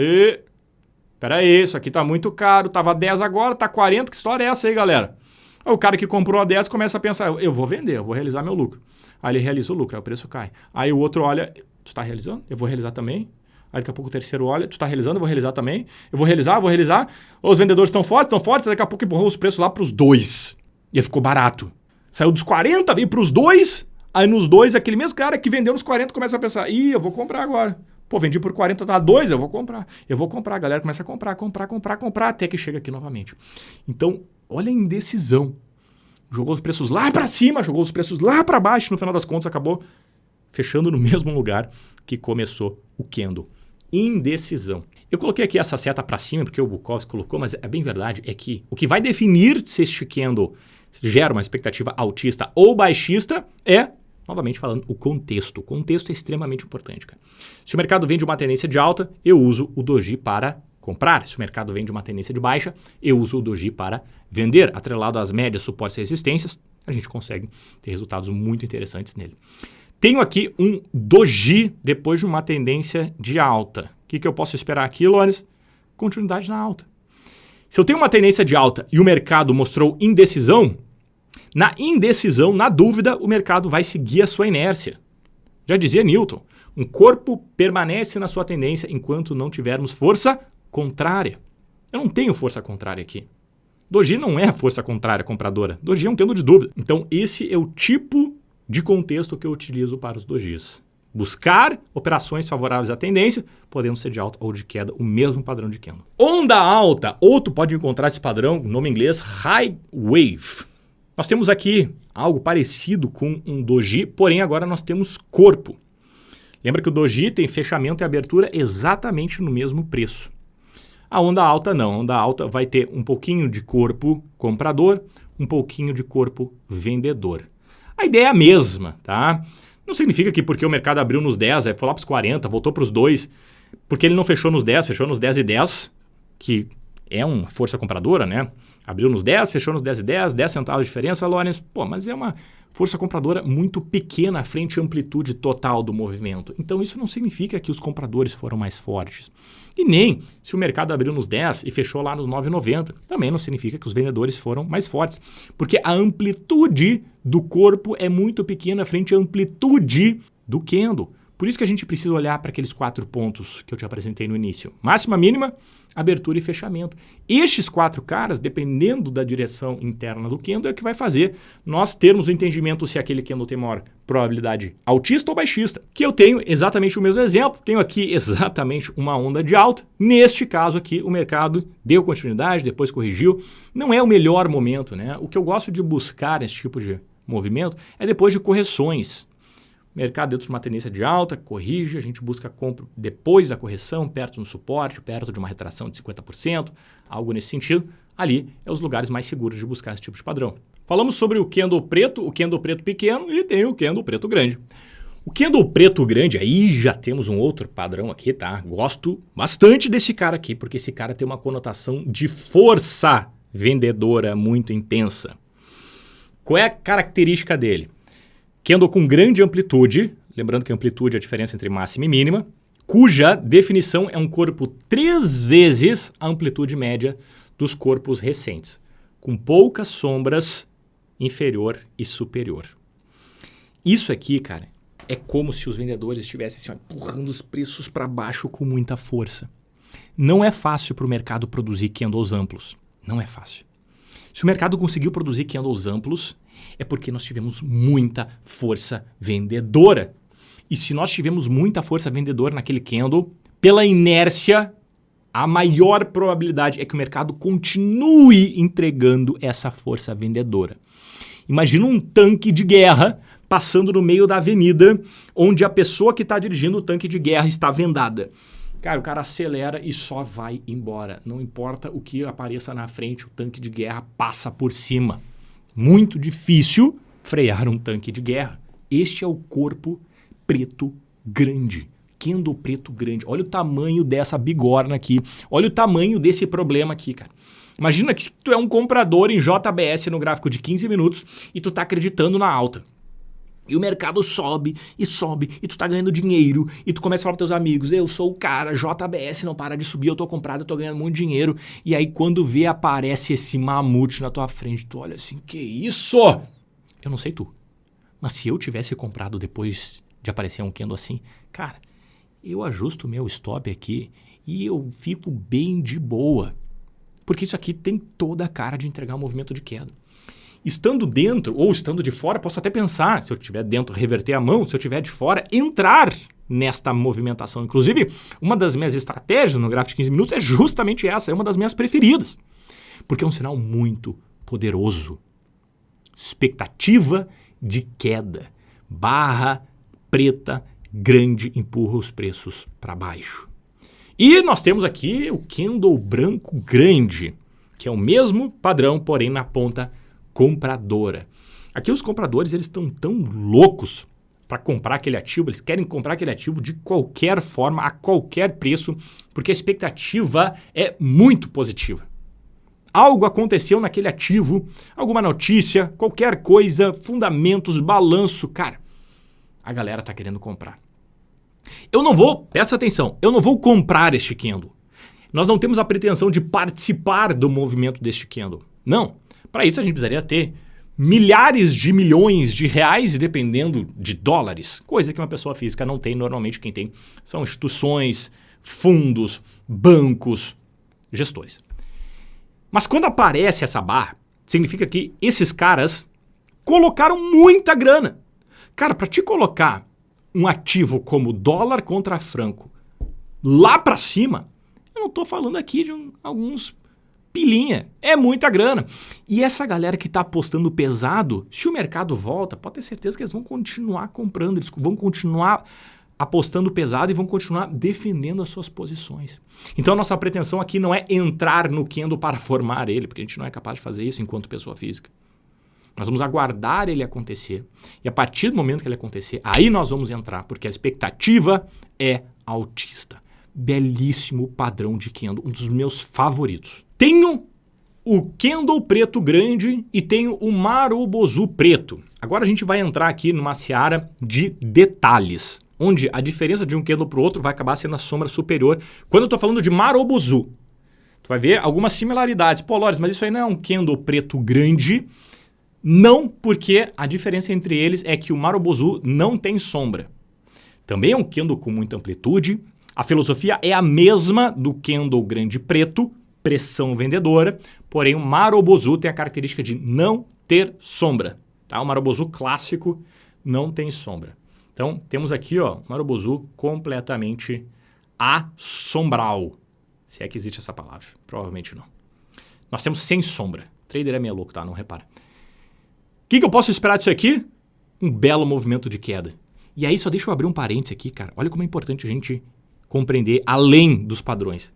Peraí, isso aqui tá muito caro. Tava 10 agora, tá 40. Que história é essa aí, galera? Aí o cara que comprou a 10 começa a pensar, eu vou vender, eu vou realizar meu lucro. Aí ele realiza o lucro, aí o preço cai. Aí o outro olha, tu tá realizando? Eu vou realizar também. Aí daqui a pouco o terceiro olha, tu tá realizando? Eu vou realizar também. Eu vou realizar. Os vendedores estão fortes, daqui a pouco empurrou os preços lá pros 2. E aí ficou barato. Saiu dos 40, veio pros 2. Aí nos 2, aquele mesmo cara que vendeu nos 40 começa a pensar, eu vou comprar agora. Pô, vendi por 40, tá 2, eu vou comprar. A galera começa a comprar, até que chega aqui novamente. Então, olha a indecisão. Jogou os preços lá para cima, jogou os preços lá para baixo, no final das contas acabou fechando no mesmo lugar que começou o candle. Indecisão. Eu coloquei aqui essa seta para cima porque o Bukowski colocou, mas é bem verdade, é que o que vai definir se este candle gera uma expectativa altista ou baixista é, novamente falando, o contexto. O contexto é extremamente importante, cara. Se o mercado vem de uma tendência de alta, eu uso o doji para comprar. Se o mercado vem de uma tendência de baixa, eu uso o doji para vender. Atrelado às médias, suportes e resistências, a gente consegue ter resultados muito interessantes nele. Tenho aqui um doji depois de uma tendência de alta. O que eu posso esperar aqui, Lones? Continuidade na alta. Se eu tenho uma tendência de alta e o mercado mostrou indecisão, na dúvida, o mercado vai seguir a sua inércia. Já dizia Newton, um corpo permanece na sua tendência enquanto não tivermos força contrária. Eu não tenho força contrária aqui. Doji não é a força contrária compradora. Doji é um candle de dúvida. Então, esse é o tipo de contexto que eu utilizo para os dojis. Buscar operações favoráveis à tendência, podendo ser de alta ou de queda, o mesmo padrão de candle. Onda alta, ou tu pode encontrar esse padrão, nome em inglês, High Wave. Nós temos aqui algo parecido com um doji, porém agora nós temos corpo. Lembra que o doji tem fechamento e abertura exatamente no mesmo preço. A onda alta não, a onda alta vai ter um pouquinho de corpo comprador, um pouquinho de corpo vendedor. A ideia é a mesma, tá? Não significa que porque o mercado abriu nos 10, foi lá para os 40, voltou para os 2, porque ele não fechou nos 10, fechou nos 10 e 10, que é uma força compradora, né? Abriu nos 10, fechou nos 10 e 10, 10 centavos de diferença, Lorenz. Pô, mas é uma força compradora muito pequena frente à amplitude total do movimento. Então isso não significa que os compradores foram mais fortes. E nem se o mercado abriu nos 10 e fechou lá nos 9,90, também não significa que os vendedores foram mais fortes. Porque a amplitude do corpo é muito pequena frente à amplitude do candle. Por isso que a gente precisa olhar para aqueles 4 pontos que eu te apresentei no início. Máxima, mínima, abertura e fechamento. Estes 4 caras, dependendo da direção interna do candle, é o que vai fazer nós termos o entendimento se aquele candle tem maior probabilidade altista ou baixista. Que eu tenho exatamente o mesmo exemplo, tenho aqui exatamente uma onda de alta. Neste caso aqui, o mercado deu continuidade, depois corrigiu. Não é o melhor momento, né? O que eu gosto de buscar nesse tipo de movimento é depois de correções. Mercado dentro de uma tendência de alta, corrige, a gente busca compra depois da correção, perto do suporte, perto de uma retração de 50%, algo nesse sentido. Ali é os lugares mais seguros de buscar esse tipo de padrão. Falamos sobre o candle preto pequeno e tem o candle preto grande. O candle preto grande, aí já temos um outro padrão aqui, tá? Gosto bastante desse cara aqui, porque esse cara tem uma conotação de força vendedora muito intensa. Qual é a característica dele? Candle com grande amplitude, lembrando que amplitude é a diferença entre máxima e mínima, cuja definição é um corpo 3 vezes a amplitude média dos corpos recentes, com poucas sombras inferior e superior. Isso aqui, cara, é como se os vendedores estivessem assim, empurrando os preços para baixo com muita força. Não é fácil para o mercado produzir candles amplos. Não é fácil. Se o mercado conseguiu produzir candles amplos, é porque nós tivemos muita força vendedora. E se nós tivemos muita força vendedora naquele candle, pela inércia, a maior probabilidade é que o mercado continue entregando essa força vendedora. Imagina um tanque de guerra passando no meio da avenida, onde a pessoa que está dirigindo o tanque de guerra está vendada. Cara, o cara acelera e só vai embora. Não importa o que apareça na frente, o tanque de guerra passa por cima. Muito difícil frear um tanque de guerra. Este é o corpo preto grande. Candle preto grande. Olha o tamanho dessa bigorna aqui. Olha o tamanho desse problema aqui, cara. Imagina que tu é um comprador em JBS no gráfico de 15 minutos e tu tá acreditando na alta. E o mercado sobe, e tu tá ganhando dinheiro, e tu começa a falar pros teus amigos, eu sou o cara, JBS não para de subir, eu tô comprado, eu tô ganhando muito dinheiro. E aí quando vê, aparece esse mamute na tua frente, tu olha assim, que isso? Eu não sei tu, mas se eu tivesse comprado depois de aparecer um candle assim, cara, eu ajusto o meu stop aqui e eu fico bem de boa. Porque isso aqui tem toda a cara de entregar um movimento de queda. Estando dentro ou estando de fora, posso até pensar, se eu estiver dentro, reverter a mão, se eu estiver de fora, entrar nesta movimentação. Inclusive, uma das minhas estratégias no gráfico de 15 minutos é justamente essa, é uma das minhas preferidas. Porque é um sinal muito poderoso. Expectativa de queda. Barra preta grande empurra os preços para baixo. E nós temos aqui o candle branco grande, que é o mesmo padrão, porém na ponta compradora. Aqui os compradores eles estão tão loucos para comprar aquele ativo, eles querem comprar aquele ativo de qualquer forma, a qualquer preço, porque a expectativa é muito positiva. Algo aconteceu naquele ativo, alguma notícia, qualquer coisa, fundamentos, balanço, cara, a galera está querendo comprar. Presta atenção, eu não vou comprar este candle. Nós não temos a pretensão de participar do movimento deste candle. Não. Para isso a gente precisaria ter milhares de milhões de reais, dependendo de dólares, coisa que uma pessoa física não tem. Normalmente quem tem são instituições, fundos, bancos, gestores. Mas quando aparece essa barra, significa que esses caras colocaram muita grana. Cara, para te colocar um ativo como dólar contra franco lá para cima, eu não estou falando aqui de alguns pilinha, é muita grana. E essa galera que está apostando pesado, se o mercado volta, pode ter certeza que eles vão continuar comprando, eles vão continuar apostando pesado e vão continuar defendendo as suas posições. Então a nossa pretensão aqui não é entrar no candle para formar ele, porque a gente não é capaz de fazer isso enquanto pessoa física. Nós vamos aguardar ele acontecer e a partir do momento que ele acontecer, aí nós vamos entrar, porque a expectativa é altista. Belíssimo padrão de candle, um dos meus favoritos. Tenho o candle preto grande e tenho o Marubozu preto. Agora a gente vai entrar aqui numa seara de detalhes, onde a diferença de um candle para o outro vai acabar sendo a sombra superior. Quando eu estou falando de Marubozu, tu vai ver algumas similaridades. Pô, Lores, mas isso aí não é um candle preto grande? Não, porque a diferença entre eles é que o Marubozu não tem sombra. Também é um candle com muita amplitude. A filosofia é a mesma do candle grande preto, pressão vendedora, porém o Marubozu tem a característica de não ter sombra. Tá? O Marubozu clássico não tem sombra. Então temos aqui o Marubozu completamente assombral. Se é que existe essa palavra. Provavelmente não. Nós temos sem sombra. Trader é meio louco, tá? Não repara. O que eu posso esperar disso aqui? Um belo movimento de queda. E aí só deixa eu abrir um parênteses aqui, cara. Olha como é importante a gente compreender além dos padrões.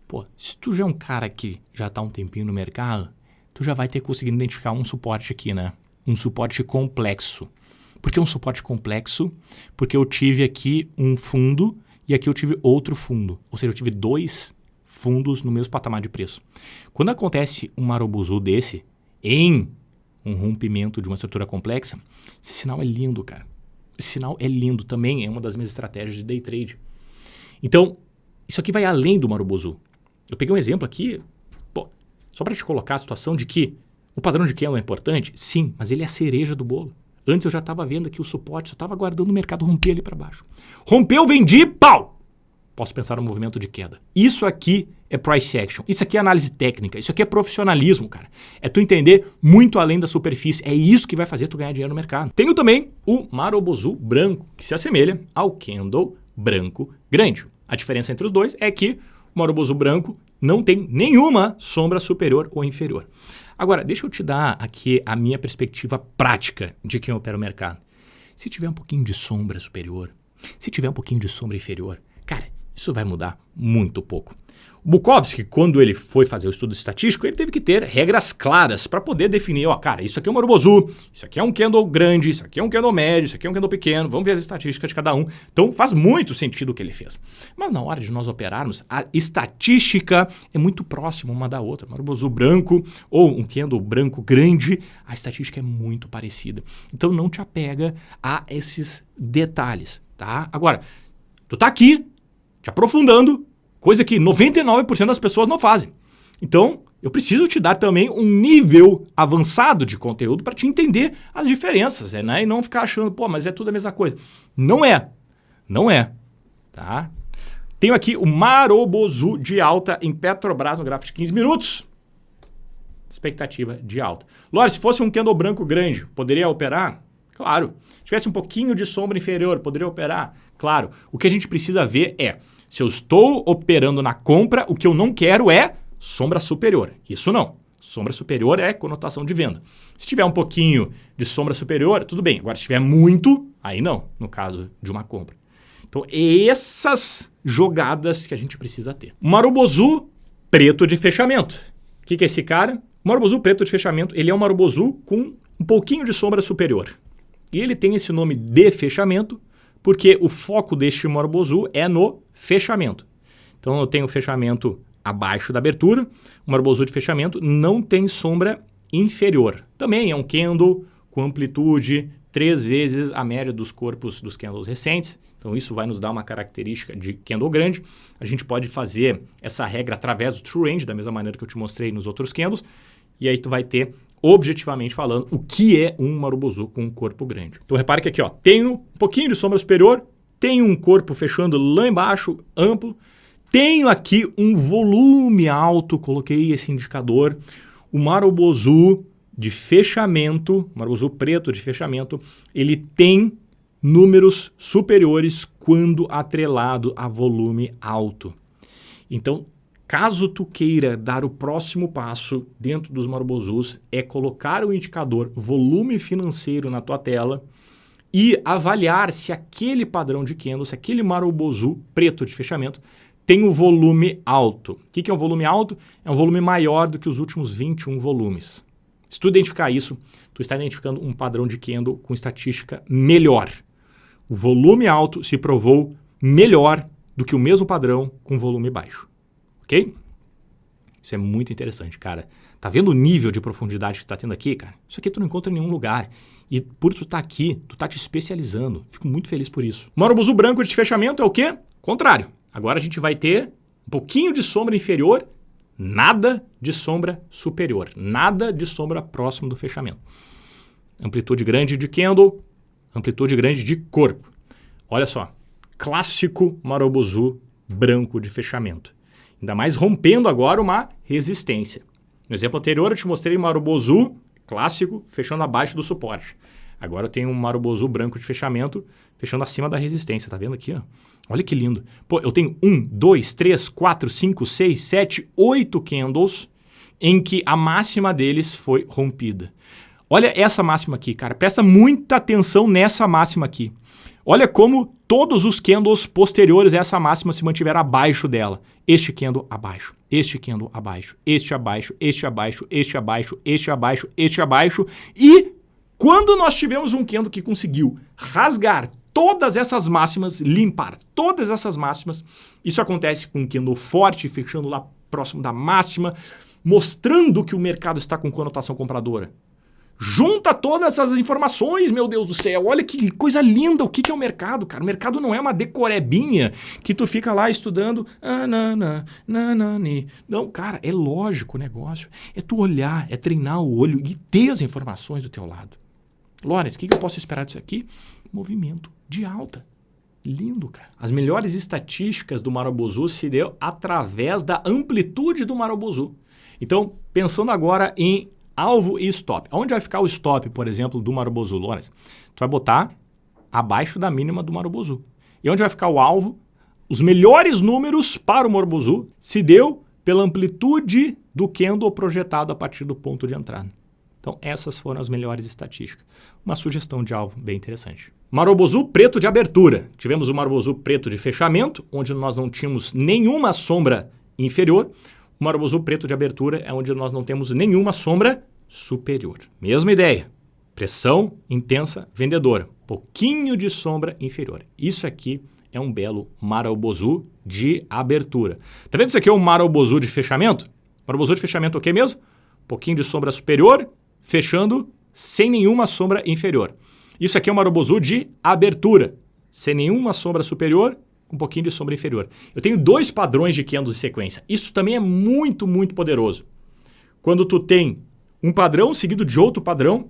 Pô, se tu já é um cara que já tá um tempinho no mercado, tu já vai ter conseguido identificar um suporte aqui, né? Um suporte complexo. Por que um suporte complexo? Porque eu tive aqui um fundo e aqui eu tive outro fundo. Ou seja, eu tive dois fundos no mesmo patamar de preço. Quando acontece um Marubozu desse em um rompimento de uma estrutura complexa, esse sinal é lindo, cara. Esse sinal é lindo também, é uma das minhas estratégias de day trade. Então, isso aqui vai além do Marubozu. Eu peguei um exemplo aqui, só para te colocar a situação de que o padrão de candle é importante, sim, mas ele é a cereja do bolo. Antes eu já estava vendo aqui o suporte, só estava aguardando o mercado romper ali para baixo. Rompeu, vendi, pau! Posso pensar no movimento de queda. Isso aqui é price action, isso aqui é análise técnica, isso aqui é profissionalismo, cara. É tu entender muito além da superfície, é isso que vai fazer tu ganhar dinheiro no mercado. Tenho também o Marubozu branco, que se assemelha ao candle branco grande. A diferença entre os dois é que o Marubozu branco não tem nenhuma sombra superior ou inferior. Agora, deixa eu te dar aqui a minha perspectiva prática de quem opera o mercado. Se tiver um pouquinho de sombra superior, se tiver um pouquinho de sombra inferior, cara, isso vai mudar muito pouco. O Bukowski, quando ele foi fazer o estudo estatístico, ele teve que ter regras claras para poder definir, cara, isso aqui é um Marubozu, isso aqui é um candle grande, isso aqui é um candle médio, isso aqui é um candle pequeno, vamos ver as estatísticas de cada um. Então faz muito sentido o que ele fez. Mas na hora de nós operarmos, a estatística é muito próxima uma da outra. Marubozu branco ou um candle branco grande, a estatística é muito parecida. Então não te apega a esses detalhes, tá? Agora, tu tá aqui te aprofundando, coisa que 99% das pessoas não fazem. Então, eu preciso te dar também um nível avançado de conteúdo para te entender as diferenças, né? E não ficar achando, mas é tudo a mesma coisa. Não é. Não é. Tá? Tenho aqui o Marubozu de alta em Petrobras no gráfico de 15 minutos. Expectativa de alta. Lore, se fosse um candle branco grande, poderia operar? Claro. Se tivesse um pouquinho de sombra inferior, poderia operar? Claro. O que a gente precisa ver é, se eu estou operando na compra, o que eu não quero é sombra superior. Isso não. Sombra superior é conotação de venda. Se tiver um pouquinho de sombra superior, tudo bem. Agora, se tiver muito, aí não, no caso de uma compra. Então, essas jogadas que a gente precisa ter. Marubozu preto de fechamento. O que é esse cara? O Marubozu preto de fechamento, ele é um Marubozu com um pouquinho de sombra superior. E ele tem esse nome de fechamento porque o foco deste Marubozu é no fechamento. Então eu tenho o fechamento abaixo da abertura, o Marubozu de fechamento não tem sombra inferior. Também é um candle com amplitude 3 vezes a média dos corpos dos candles recentes. Então isso vai nos dar uma característica de candle grande. A gente pode fazer essa regra através do True Range, da mesma maneira que eu te mostrei nos outros candles. E aí tu vai ter, objetivamente falando, o que é um Marubozu com um corpo grande. Então repare que aqui, tenho um pouquinho de sombra superior, tenho um corpo fechando lá embaixo, amplo, tenho aqui um volume alto, coloquei esse indicador, o Marubozu de fechamento, Marubozu preto de fechamento, ele tem números superiores quando atrelado a volume alto. Então, caso tu queira dar o próximo passo dentro dos Marubozus, é colocar o indicador volume financeiro na tua tela e avaliar se aquele padrão de candle, se aquele Marubozu preto de fechamento tem um volume alto. O que é um volume alto? É um volume maior do que os últimos 21 volumes. Se tu identificar isso, tu está identificando um padrão de candle com estatística melhor. O volume alto se provou melhor do que o mesmo padrão com volume baixo. Ok? Isso é muito interessante, cara. Tá vendo o nível de profundidade que tá tendo aqui, cara? Isso aqui tu não encontra em nenhum lugar. E por tu tá aqui, tu tá te especializando. Fico muito feliz por isso. Marubozu branco de fechamento é o quê? Contrário. Agora a gente vai ter um pouquinho de sombra inferior, nada de sombra superior. Nada de sombra próximo do fechamento. Amplitude grande de candle, amplitude grande de corpo. Olha só. clássico Marubozu branco de fechamento. Ainda mais rompendo agora uma resistência. No exemplo anterior eu te mostrei Marubozu clássico fechando abaixo do suporte. Agora eu tenho um Marubozu branco de fechamento fechando acima da resistência. Tá vendo aqui? Ó? Olha que lindo. Pô, eu tenho 1, 2, 3, 4, 5, 6, 7, 8 candles em que a máxima deles foi rompida. Olha essa máxima aqui, cara. Presta muita atenção nessa máxima aqui. Olha como todos os candles posteriores a essa máxima se mantiveram abaixo dela. Este candle abaixo, este candle abaixo, este abaixo, este abaixo, este abaixo, este abaixo, este abaixo. E quando nós tivemos um candle que conseguiu rasgar todas essas máximas, limpar todas essas máximas, isso acontece com um candle forte, fechando lá próximo da máxima, mostrando que o mercado está com conotação compradora. Junta todas essas informações, meu Deus do céu. Olha que coisa linda. O que é o mercado, cara? O mercado não é uma decorebinha que tu fica lá estudando. Não, cara, é lógico o negócio. É tu olhar, é treinar o olho e ter as informações do teu lado. Lawrence, o que eu posso esperar disso aqui? Movimento de alta. Lindo, cara. As melhores estatísticas do Marubozu se deu através da amplitude do Marubozu. Então, pensando agora em alvo e stop. Onde vai ficar o stop, por exemplo, do Marubozu, Lawrence? Tu vai botar abaixo da mínima do Marubozu. E onde vai ficar o alvo? Os melhores números para o Marubozu se deu pela amplitude do candle projetado a partir do ponto de entrada. Então, essas foram as melhores estatísticas. Uma sugestão de alvo bem interessante. Marubozu preto de abertura. Tivemos o Marubozu preto de fechamento, onde nós não tínhamos nenhuma sombra inferior. O Marubozu preto de abertura é onde nós não temos nenhuma sombra superior. Mesma ideia. Pressão intensa vendedora. Pouquinho de sombra inferior. Isso aqui é um belo Marubozu de abertura. Tá vendo isso aqui é um Marubozu de fechamento? Marubozu de fechamento o que mesmo? Pouquinho de sombra superior, fechando sem nenhuma sombra inferior. Isso aqui é um Marubozu de abertura. Sem nenhuma sombra superior, um pouquinho de sombra inferior. Eu tenho dois padrões de candles em sequência. Isso também é muito, muito poderoso. Quando tu tem um padrão seguido de outro padrão,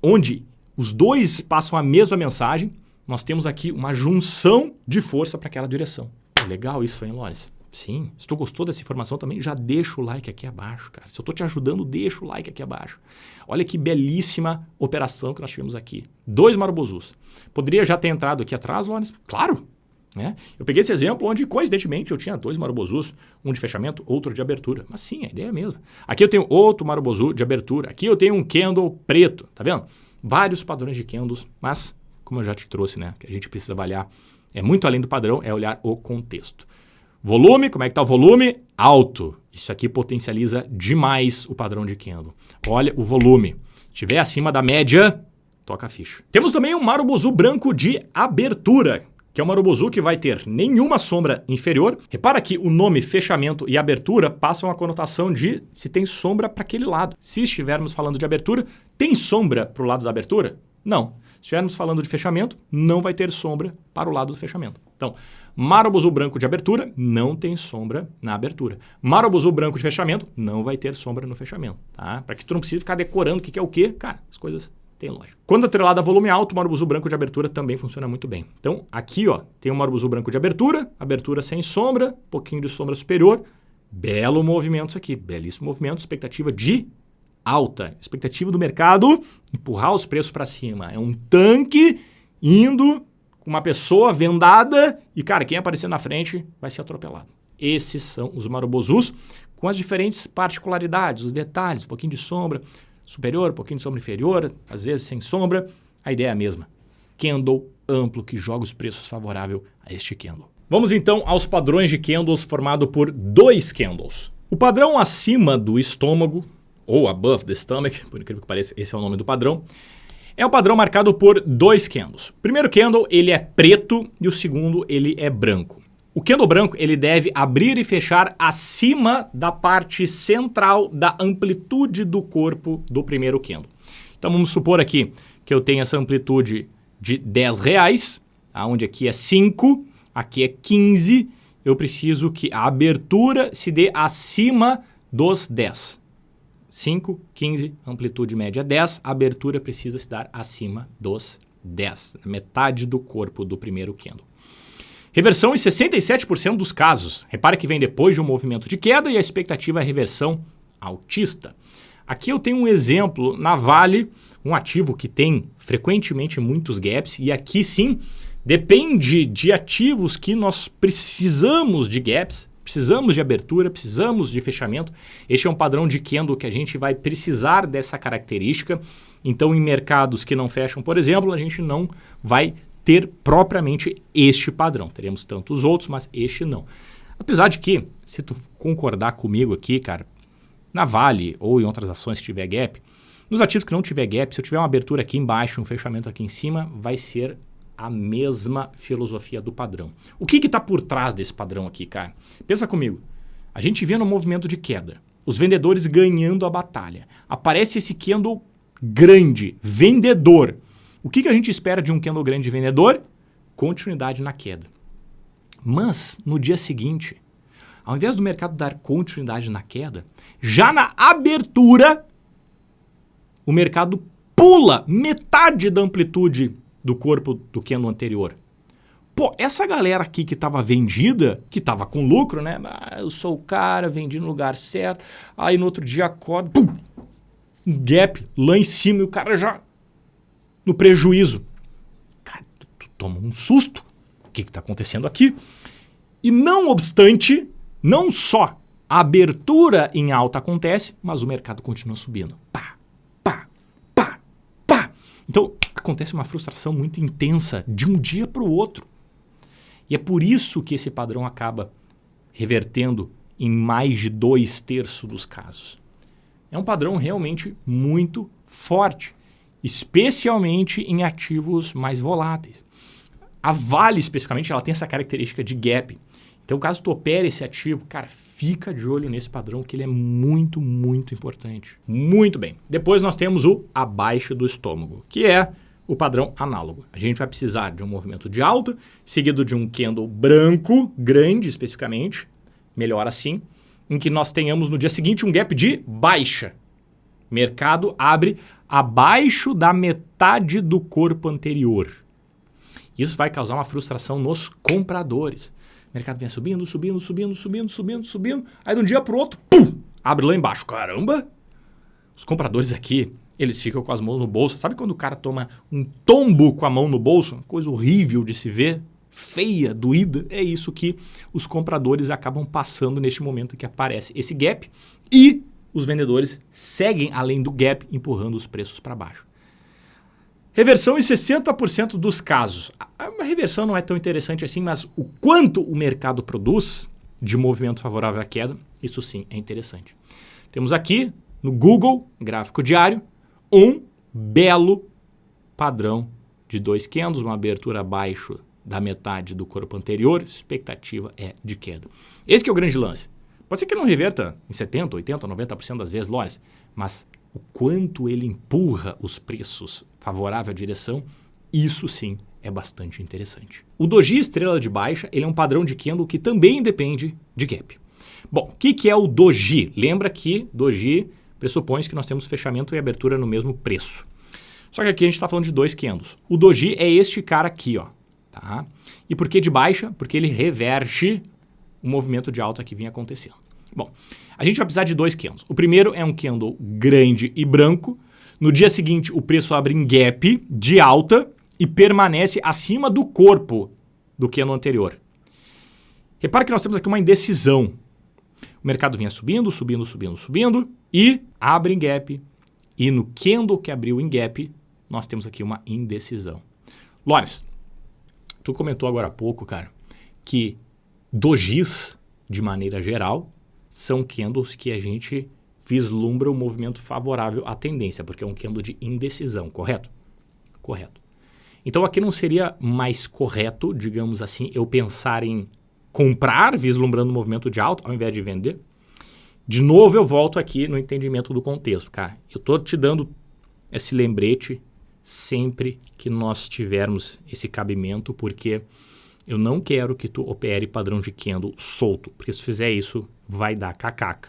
onde os dois passam a mesma mensagem, nós temos aqui uma junção de força para aquela direção. Legal isso, hein, Lawrence? Sim. Se tu gostou dessa informação também, já deixa o like aqui abaixo, cara. Se eu estou te ajudando, deixa o like aqui abaixo. Olha que belíssima operação que nós tivemos aqui. 2 Marubozus. Poderia já ter entrado aqui atrás, Lawrence? Claro! Né? Eu peguei esse exemplo onde, coincidentemente, eu tinha 2 Marubozus, um de fechamento, outro de abertura. Mas sim, a ideia é a mesma. Aqui eu tenho outro Marubozu de abertura. Aqui eu tenho um candle preto, tá vendo? Vários padrões de candles, mas, como eu já te trouxe, né, que a gente precisa avaliar, é muito além do padrão, é olhar o contexto. Volume, como é que está o volume? Alto. Isso aqui potencializa demais o padrão de candle. Olha o volume. Se estiver acima da média, toca a ficha. Temos também um Marubozu branco de abertura, que é um Marubozu que vai ter nenhuma sombra inferior. Repara que o nome fechamento e abertura passam a conotação de se tem sombra para aquele lado. Se estivermos falando de abertura, tem sombra para o lado da abertura? Não. Se estivermos falando de fechamento, não vai ter sombra para o lado do fechamento. Então, Marubozu branco de abertura não tem sombra na abertura. Marubozu branco de fechamento não vai ter sombra no fechamento. Tá? Para que tu não precise ficar decorando o que é o quê, cara, as coisas têm lógica. Quando atrelado a volume alto, o Marubozu branco de abertura também funciona muito bem. Então, aqui ó, tem o Marubozu branco de abertura, abertura sem sombra, pouquinho de sombra superior. Belo movimento isso aqui, belíssimo movimento, expectativa de alta. Expectativa do mercado, empurrar os preços para cima. É um tanque indo com uma pessoa vendada e, cara, quem aparecer na frente vai ser atropelado. Esses são os Marubozus com as diferentes particularidades, os detalhes, um pouquinho de sombra superior, um pouquinho de sombra inferior, às vezes sem sombra. A ideia é a mesma. Candle amplo que joga os preços favorável a este candle. Vamos então aos padrões de candles formado por 2 candles. O padrão acima do estômago, ou above the stomach, por incrível que pareça, esse é o nome do padrão, é um padrão marcado por 2 candles. O primeiro candle, ele é preto e o segundo, ele é branco. O candle branco, ele deve abrir e fechar acima da parte central da amplitude do corpo do primeiro candle. Então, vamos supor aqui que eu tenho essa amplitude de R$10, onde aqui é 5, aqui é 15. Eu preciso que a abertura se dê acima dos 10. 5, 15, amplitude média 10, a abertura precisa se dar acima dos 10, metade do corpo do primeiro candle. Reversão em 67% dos casos. Repare que vem depois de um movimento de queda e a expectativa é reversão altista. Aqui eu tenho um exemplo na Vale, um ativo que tem frequentemente muitos gaps, e aqui sim depende de ativos que nós precisamos de gaps, precisamos de abertura, precisamos de fechamento. Este é um padrão de candle que a gente vai precisar dessa característica. Então, em mercados que não fecham, por exemplo, a gente não vai ter propriamente este padrão. Teremos tantos outros, mas este não. Apesar de que, se tu concordar comigo aqui, cara, na Vale ou em outras ações que tiver gap, nos ativos que não tiver gap, se eu tiver uma abertura aqui embaixo, um fechamento aqui em cima, vai ser a mesma filosofia do padrão. O que está por trás desse padrão aqui, cara? Pensa comigo. A gente vê no movimento de queda, os vendedores ganhando a batalha. Aparece esse candle grande, vendedor. O que a gente espera de um candle grande vendedor? Continuidade na queda. Mas, no dia seguinte, ao invés do mercado dar continuidade na queda, já na abertura, o mercado pula metade da amplitude do corpo do candle anterior. Pô, essa galera aqui que estava vendida, que estava com lucro, né? Ah, eu sou o cara, vendi no lugar certo. Aí no outro dia acorda, pum, um gap lá em cima e o cara já no prejuízo. Cara, tu toma um susto. O que está acontecendo aqui? E não obstante, não só a abertura em alta acontece, mas o mercado continua subindo. Pá, pá, pá, pá. Então, acontece uma frustração muito intensa de um dia para o outro. E é por isso que esse padrão acaba revertendo em mais de 2/3 dos casos. É um padrão realmente muito forte, especialmente em ativos mais voláteis. A Vale, especificamente, ela tem essa característica de gap. Então, caso tu opere esse ativo, cara, fica de olho nesse padrão, que ele é muito, muito importante. Muito bem. Depois nós temos o abaixo do estômago, que é o padrão análogo. A gente vai precisar de um movimento de alta, seguido de um candle branco, grande especificamente, melhor assim, em que nós tenhamos no dia seguinte um gap de baixa. Mercado abre abaixo da metade do corpo anterior. Isso vai causar uma frustração nos compradores. O mercado vem subindo, subindo, subindo, subindo, subindo, subindo. Aí de um dia para o outro, pum, abre lá embaixo. Caramba! Os compradores aqui, eles ficam com as mãos no bolso. Sabe quando o cara toma um tombo com a mão no bolso? Uma coisa horrível de se ver, feia, doída. É isso que os compradores acabam passando neste momento que aparece esse gap. E os vendedores seguem além do gap, empurrando os preços para baixo. Reversão em 60% dos casos. A reversão não é tão interessante assim, mas o quanto o mercado produz de movimento favorável à queda, isso sim é interessante. Temos aqui no Google, gráfico diário, um belo padrão de 2 candles, uma abertura abaixo da metade do corpo anterior, expectativa é de queda. Esse que é o grande lance. Pode ser que não reverta em 70%, 80%, 90% das vezes, Lawrence, mas o quanto ele empurra os preços favorável à direção, isso sim é bastante interessante. O Doji estrela de baixa, ele é um padrão de candle que também depende de gap. Bom, o que é o Doji? Lembra que Doji pressupõe que nós temos fechamento e abertura no mesmo preço. Só que aqui a gente está falando de 2 candles. O Doji é este cara aqui, ó. Tá? E por que de baixa? Porque ele reverte o movimento de alta que vinha acontecendo. Bom, a gente vai precisar de 2 candles. O primeiro é um candle grande e branco. No dia seguinte, o preço abre em gap de alta e permanece acima do corpo do candle anterior. Repara que nós temos aqui uma indecisão. O mercado vinha subindo, subindo, subindo, subindo e abre em gap. E no candle que abriu em gap, nós temos aqui uma indecisão. Lawrence, tu comentou agora há pouco, cara, que dojis, de maneira geral, são candles que a gente vislumbra um movimento favorável à tendência, porque é um candle de indecisão, correto? Correto. Então aqui não seria mais correto, digamos assim, eu pensar em comprar, vislumbrando um movimento de alta, ao invés de vender? De novo eu volto aqui no entendimento do contexto, cara. Eu estou te dando esse lembrete sempre que nós tivermos esse cabimento, porque eu não quero que tu opere padrão de candle solto, porque se fizer isso, vai dar cacaca.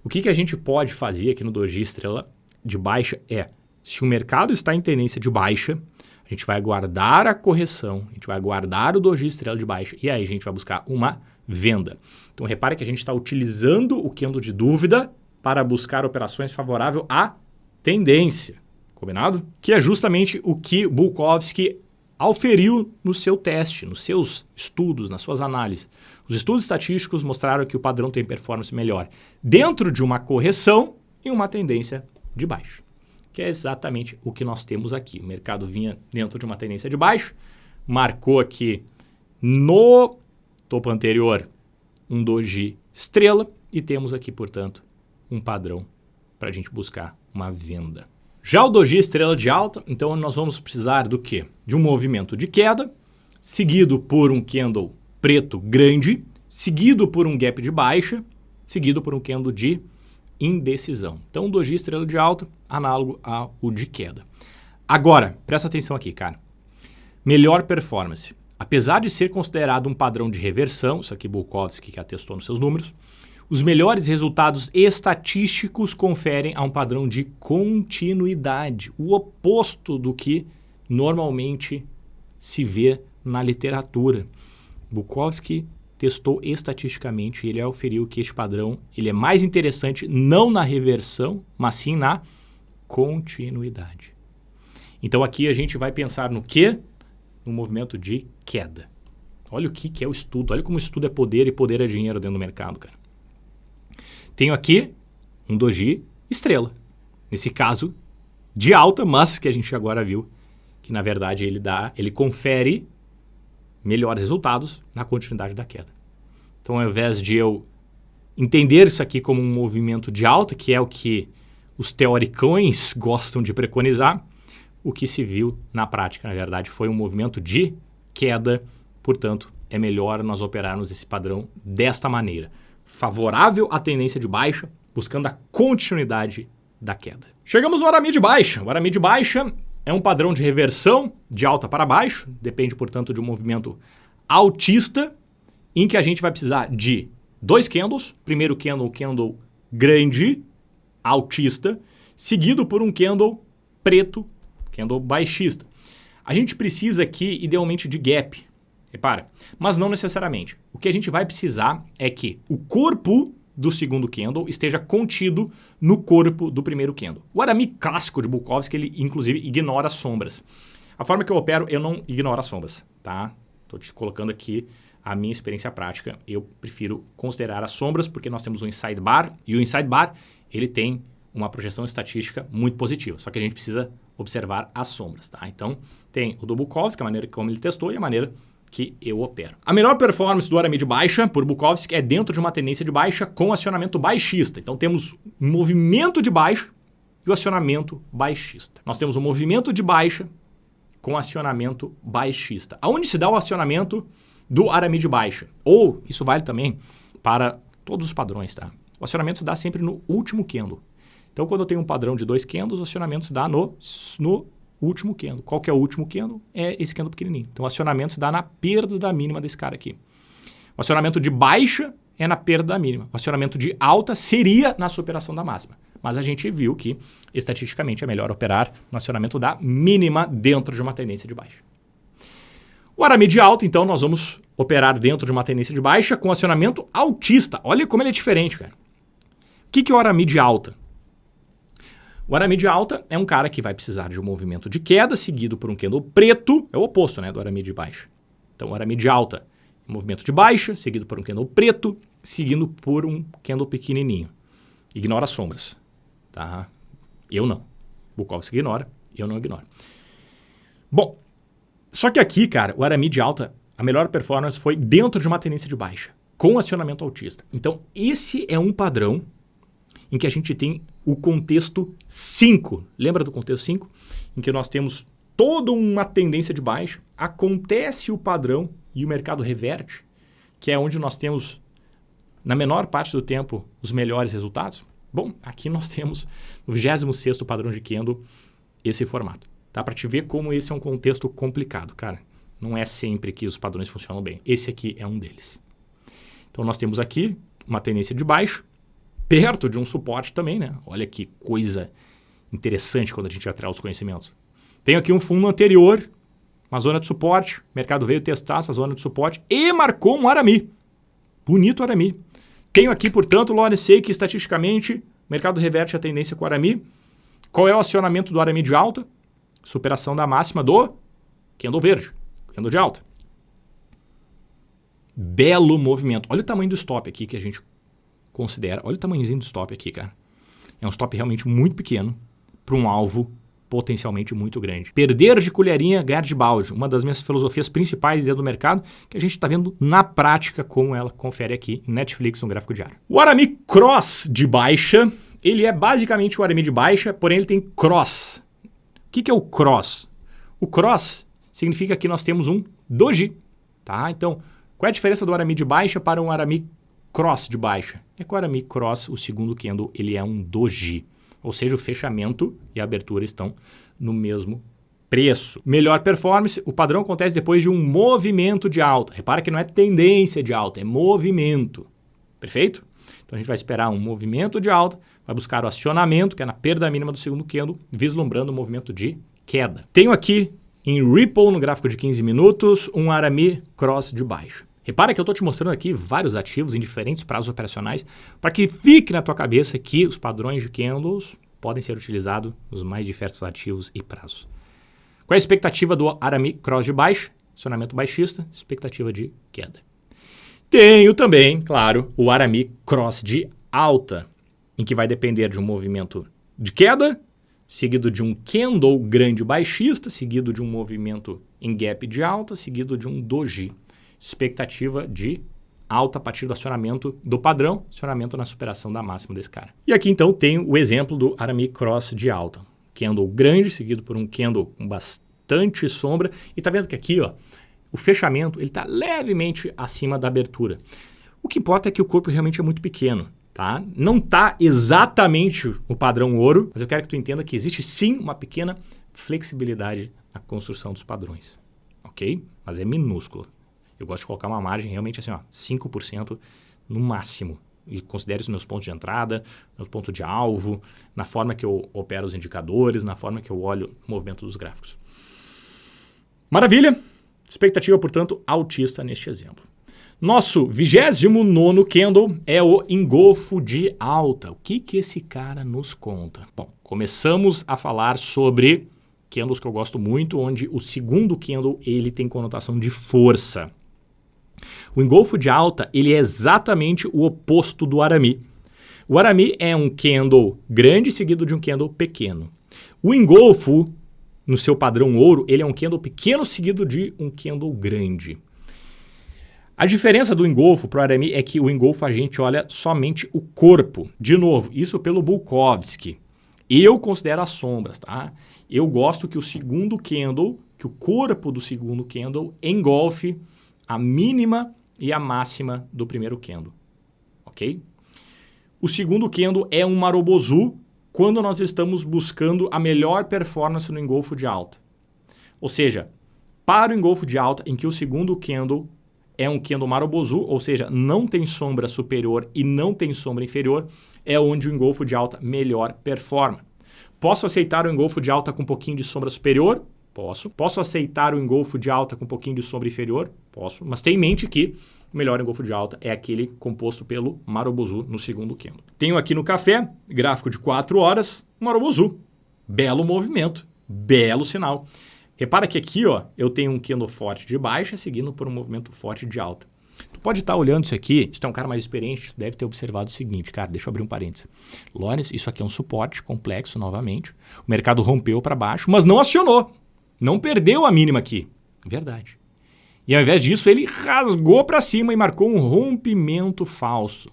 O que a gente pode fazer aqui no Doji estrela de baixa é, se o mercado está em tendência de baixa, a gente vai aguardar a correção, a gente vai aguardar o doji estrela de baixa e aí a gente vai buscar uma venda. Então repare que a gente está utilizando o candle de dúvida para buscar operações favoráveis à tendência, combinado? Que é justamente o que Bulkowski auferiu no seu teste, nos seus estudos, nas suas análises. Os estudos estatísticos mostraram que o padrão tem performance melhor dentro de uma correção e uma tendência de baixa, que é exatamente o que nós temos aqui. O mercado vinha dentro de uma tendência de baixa, marcou aqui no topo anterior um doji estrela e temos aqui, portanto, um padrão para a gente buscar uma venda. Já o doji estrela de alta, então nós vamos precisar do quê? De um movimento de queda, seguido por um candle preto grande, seguido por um gap de baixa, seguido por um candle de indecisão. Então, o doji estrela de alta, análogo ao de queda. Agora, presta atenção aqui, cara. Melhor performance. Apesar de ser considerado um padrão de reversão, isso aqui Bulkowski que atestou nos seus números, os melhores resultados estatísticos conferem a um padrão de continuidade, o oposto do que normalmente se vê na literatura. Bulkowski testou estatisticamente e ele auferiu que este padrão ele é mais interessante não na reversão, mas sim na continuidade. Então aqui a gente vai pensar no quê? No movimento de queda. Olha o que é o estudo, olha como o estudo é poder e poder é dinheiro dentro do mercado, cara. Tenho aqui um doji estrela, nesse caso de alta, mas que a gente agora viu que na verdade ele confere melhores resultados na continuidade da queda. Então, ao invés de eu entender isso aqui como um movimento de alta, que é o que os teoricões gostam de preconizar, o que se viu na prática, na verdade, foi um movimento de queda. Portanto, é melhor nós operarmos esse padrão desta maneira. Favorável à tendência de baixa, buscando a continuidade da queda. Chegamos no Arami de baixa. O Arami de baixa é um padrão de reversão de alta para baixo, depende, portanto, de um movimento altista, em que a gente vai precisar de dois candles. Primeiro candle grande, altista, seguido por um candle preto, candle baixista. A gente precisa aqui, idealmente, de gap, repara, mas não necessariamente. O que a gente vai precisar é que o corpo do segundo candle esteja contido no corpo do primeiro candle. O Arami clássico de Bulkowski, ele inclusive ignora as sombras. A forma que eu opero, eu não ignoro as sombras, tá? Estou te colocando aqui a minha experiência prática. Eu prefiro considerar as sombras porque nós temos um inside bar e o inside bar, ele tem uma projeção estatística muito positiva. Só que a gente precisa observar as sombras, tá? Então, tem o do Bulkowski, a maneira como ele testou e a maneira que eu opero. A melhor performance do Arami de baixa por Bulkowski é dentro de uma tendência de baixa com acionamento baixista. Então temos um movimento de baixa e o acionamento baixista. Nós temos um movimento de baixa com acionamento baixista. Aonde se dá o acionamento do Arami de baixa? Ou, isso vale também para todos os padrões, tá? O acionamento se dá sempre no último candle. Então quando eu tenho um padrão de dois candles, o acionamento se dá no último candle. Qual que é o último candle? É esse candle pequenininho. Então, o acionamento se dá na perda da mínima desse cara aqui. O acionamento de baixa é na perda da mínima. O acionamento de alta seria na superação da máxima. Mas a gente viu que, estatisticamente, é melhor operar no acionamento da mínima dentro de uma tendência de baixa. O Arami de alta, então, nós vamos operar dentro de uma tendência de baixa com acionamento altista. Olha como ele é diferente, cara. O que é o Arami de alta? O Arami de alta é um cara que vai precisar de um movimento de queda seguido por um candle preto, é o oposto, né, do Arami de baixa. Então, o Arami de alta é um movimento de baixa, seguido por um candle preto, seguindo por um candle pequenininho. Ignora as sombras, tá? Eu não. Bulkowski ignora, eu não ignoro. Bom, só que aqui, cara, o Arami de alta, a melhor performance foi dentro de uma tendência de baixa, com acionamento altista. Então, esse é um padrão em que a gente tem o contexto 5. Lembra do contexto 5? Em que nós temos toda uma tendência de baixa, acontece o padrão e o mercado reverte, que é onde nós temos, na menor parte do tempo, os melhores resultados. Bom, aqui nós temos no 26º padrão de candle esse formato. Dá para te ver como esse é um contexto complicado, cara. Não é sempre que os padrões funcionam bem. Esse aqui é um deles. Então nós temos aqui uma tendência de baixa, perto de um suporte também, né? Olha que coisa interessante quando a gente atrela os conhecimentos. Tenho aqui um fundo anterior uma zona de suporte, o mercado veio testar essa zona de suporte e marcou um Arami. Bonito Arami. Tenho aqui, portanto, Lawrence, sei que estatisticamente o mercado reverte a tendência com o Arami. Qual é o acionamento do Arami de alta? Superação da máxima do candle verde, candle de alta. Belo movimento. Olha o tamanho do stop aqui que a gente considera. Olha o tamanhozinho do stop aqui, cara. É um stop realmente muito pequeno para um alvo potencialmente muito grande. Perder de colherinha, ganhar de balde. Uma das minhas filosofias principais dentro do mercado, que a gente está vendo na prática como ela confere aqui em Netflix no gráfico diário. O Arami Cross de baixa, ele é basicamente o Arami de baixa, porém ele tem cross. O que é o cross? O cross significa que nós temos um doji, tá? Então, qual é a diferença do Arami de baixa para um Arami Cross de baixa? É que o Arami Cross, o segundo candle, ele é um doji. Ou seja, o fechamento e a abertura estão no mesmo preço. Melhor performance, o padrão acontece depois de um movimento de alta. Repara que não é tendência de alta, é movimento. Perfeito? Então a gente vai esperar um movimento de alta, vai buscar o acionamento, que é na perda mínima do segundo candle, vislumbrando o movimento de queda. Tenho aqui em Ripple, no gráfico de 15 minutos, um Arami Cross de baixa. Repara que eu estou te mostrando aqui vários ativos em diferentes prazos operacionais para que fique na tua cabeça que os padrões de candles podem ser utilizados nos mais diversos ativos e prazos. Qual é a expectativa do Arami Cross de baixa? Acionamento baixista, expectativa de queda. Tenho também, claro, o Arami Cross de alta, em que vai depender de um movimento de queda, seguido de um candle grande baixista, seguido de um movimento em gap de alta, seguido de um doji. Expectativa de alta a partir do acionamento do padrão, acionamento na superação da máxima desse cara. E aqui então tem o exemplo do Arami Cross de alta. Candle grande, seguido por um candle com bastante sombra. E tá vendo que aqui, ó, o fechamento ele está levemente acima da abertura. O que importa é que o corpo realmente é muito pequeno, tá? Não tá exatamente o padrão ouro, mas eu quero que tu entenda que existe sim uma pequena flexibilidade na construção dos padrões, ok? Mas é minúscula. Eu gosto de colocar uma margem realmente assim, ó, 5% no máximo. E considere os meus pontos de entrada, meus pontos de alvo, na forma que eu opero os indicadores, na forma que eu olho o movimento dos gráficos. Maravilha! Expectativa, portanto, altista neste exemplo. Nosso 29º candle é o engolfo de alta. O que esse cara nos conta? Bom, começamos a falar sobre candles que eu gosto muito, onde o segundo candle ele tem conotação de força. O engolfo de alta ele é exatamente o oposto do Arami. O Arami é um candle grande seguido de um candle pequeno. O engolfo, no seu padrão ouro, ele é um candle pequeno seguido de um candle grande. A diferença do engolfo para o Arami é que o engolfo a gente olha somente o corpo. De novo, isso pelo Bulkovski. Eu considero as sombras, tá? Eu gosto que o segundo candle, que o corpo do segundo candle engolfe a mínima e a máxima do primeiro candle, ok? O segundo candle é um marobozu quando nós estamos buscando a melhor performance no engolfo de alta. Ou seja, para o engolfo de alta em que o segundo candle é um candle marobozu, ou seja, não tem sombra superior e não tem sombra inferior, é onde o engolfo de alta melhor performa. Posso aceitar o engolfo de alta com um pouquinho de sombra superior? Posso. Posso aceitar o engolfo de alta com um pouquinho de sombra inferior? Posso. Mas tenha em mente que o melhor engolfo de alta é aquele composto pelo marobozu no segundo candle. Tenho aqui no café, gráfico de 4 horas, marobozu. Belo movimento, belo sinal. Repara que aqui, ó, eu tenho um candle forte de baixa seguindo por um movimento forte de alta. Tu pode estar olhando isso aqui, se tu é um cara mais experiente, tu deve ter observado o seguinte, cara, deixa eu abrir um parênteses. Lawrence, isso aqui é um suporte complexo novamente. O mercado rompeu para baixo, mas não acionou. Não perdeu a mínima aqui. Verdade. E ao invés disso, ele rasgou para cima e marcou um rompimento falso.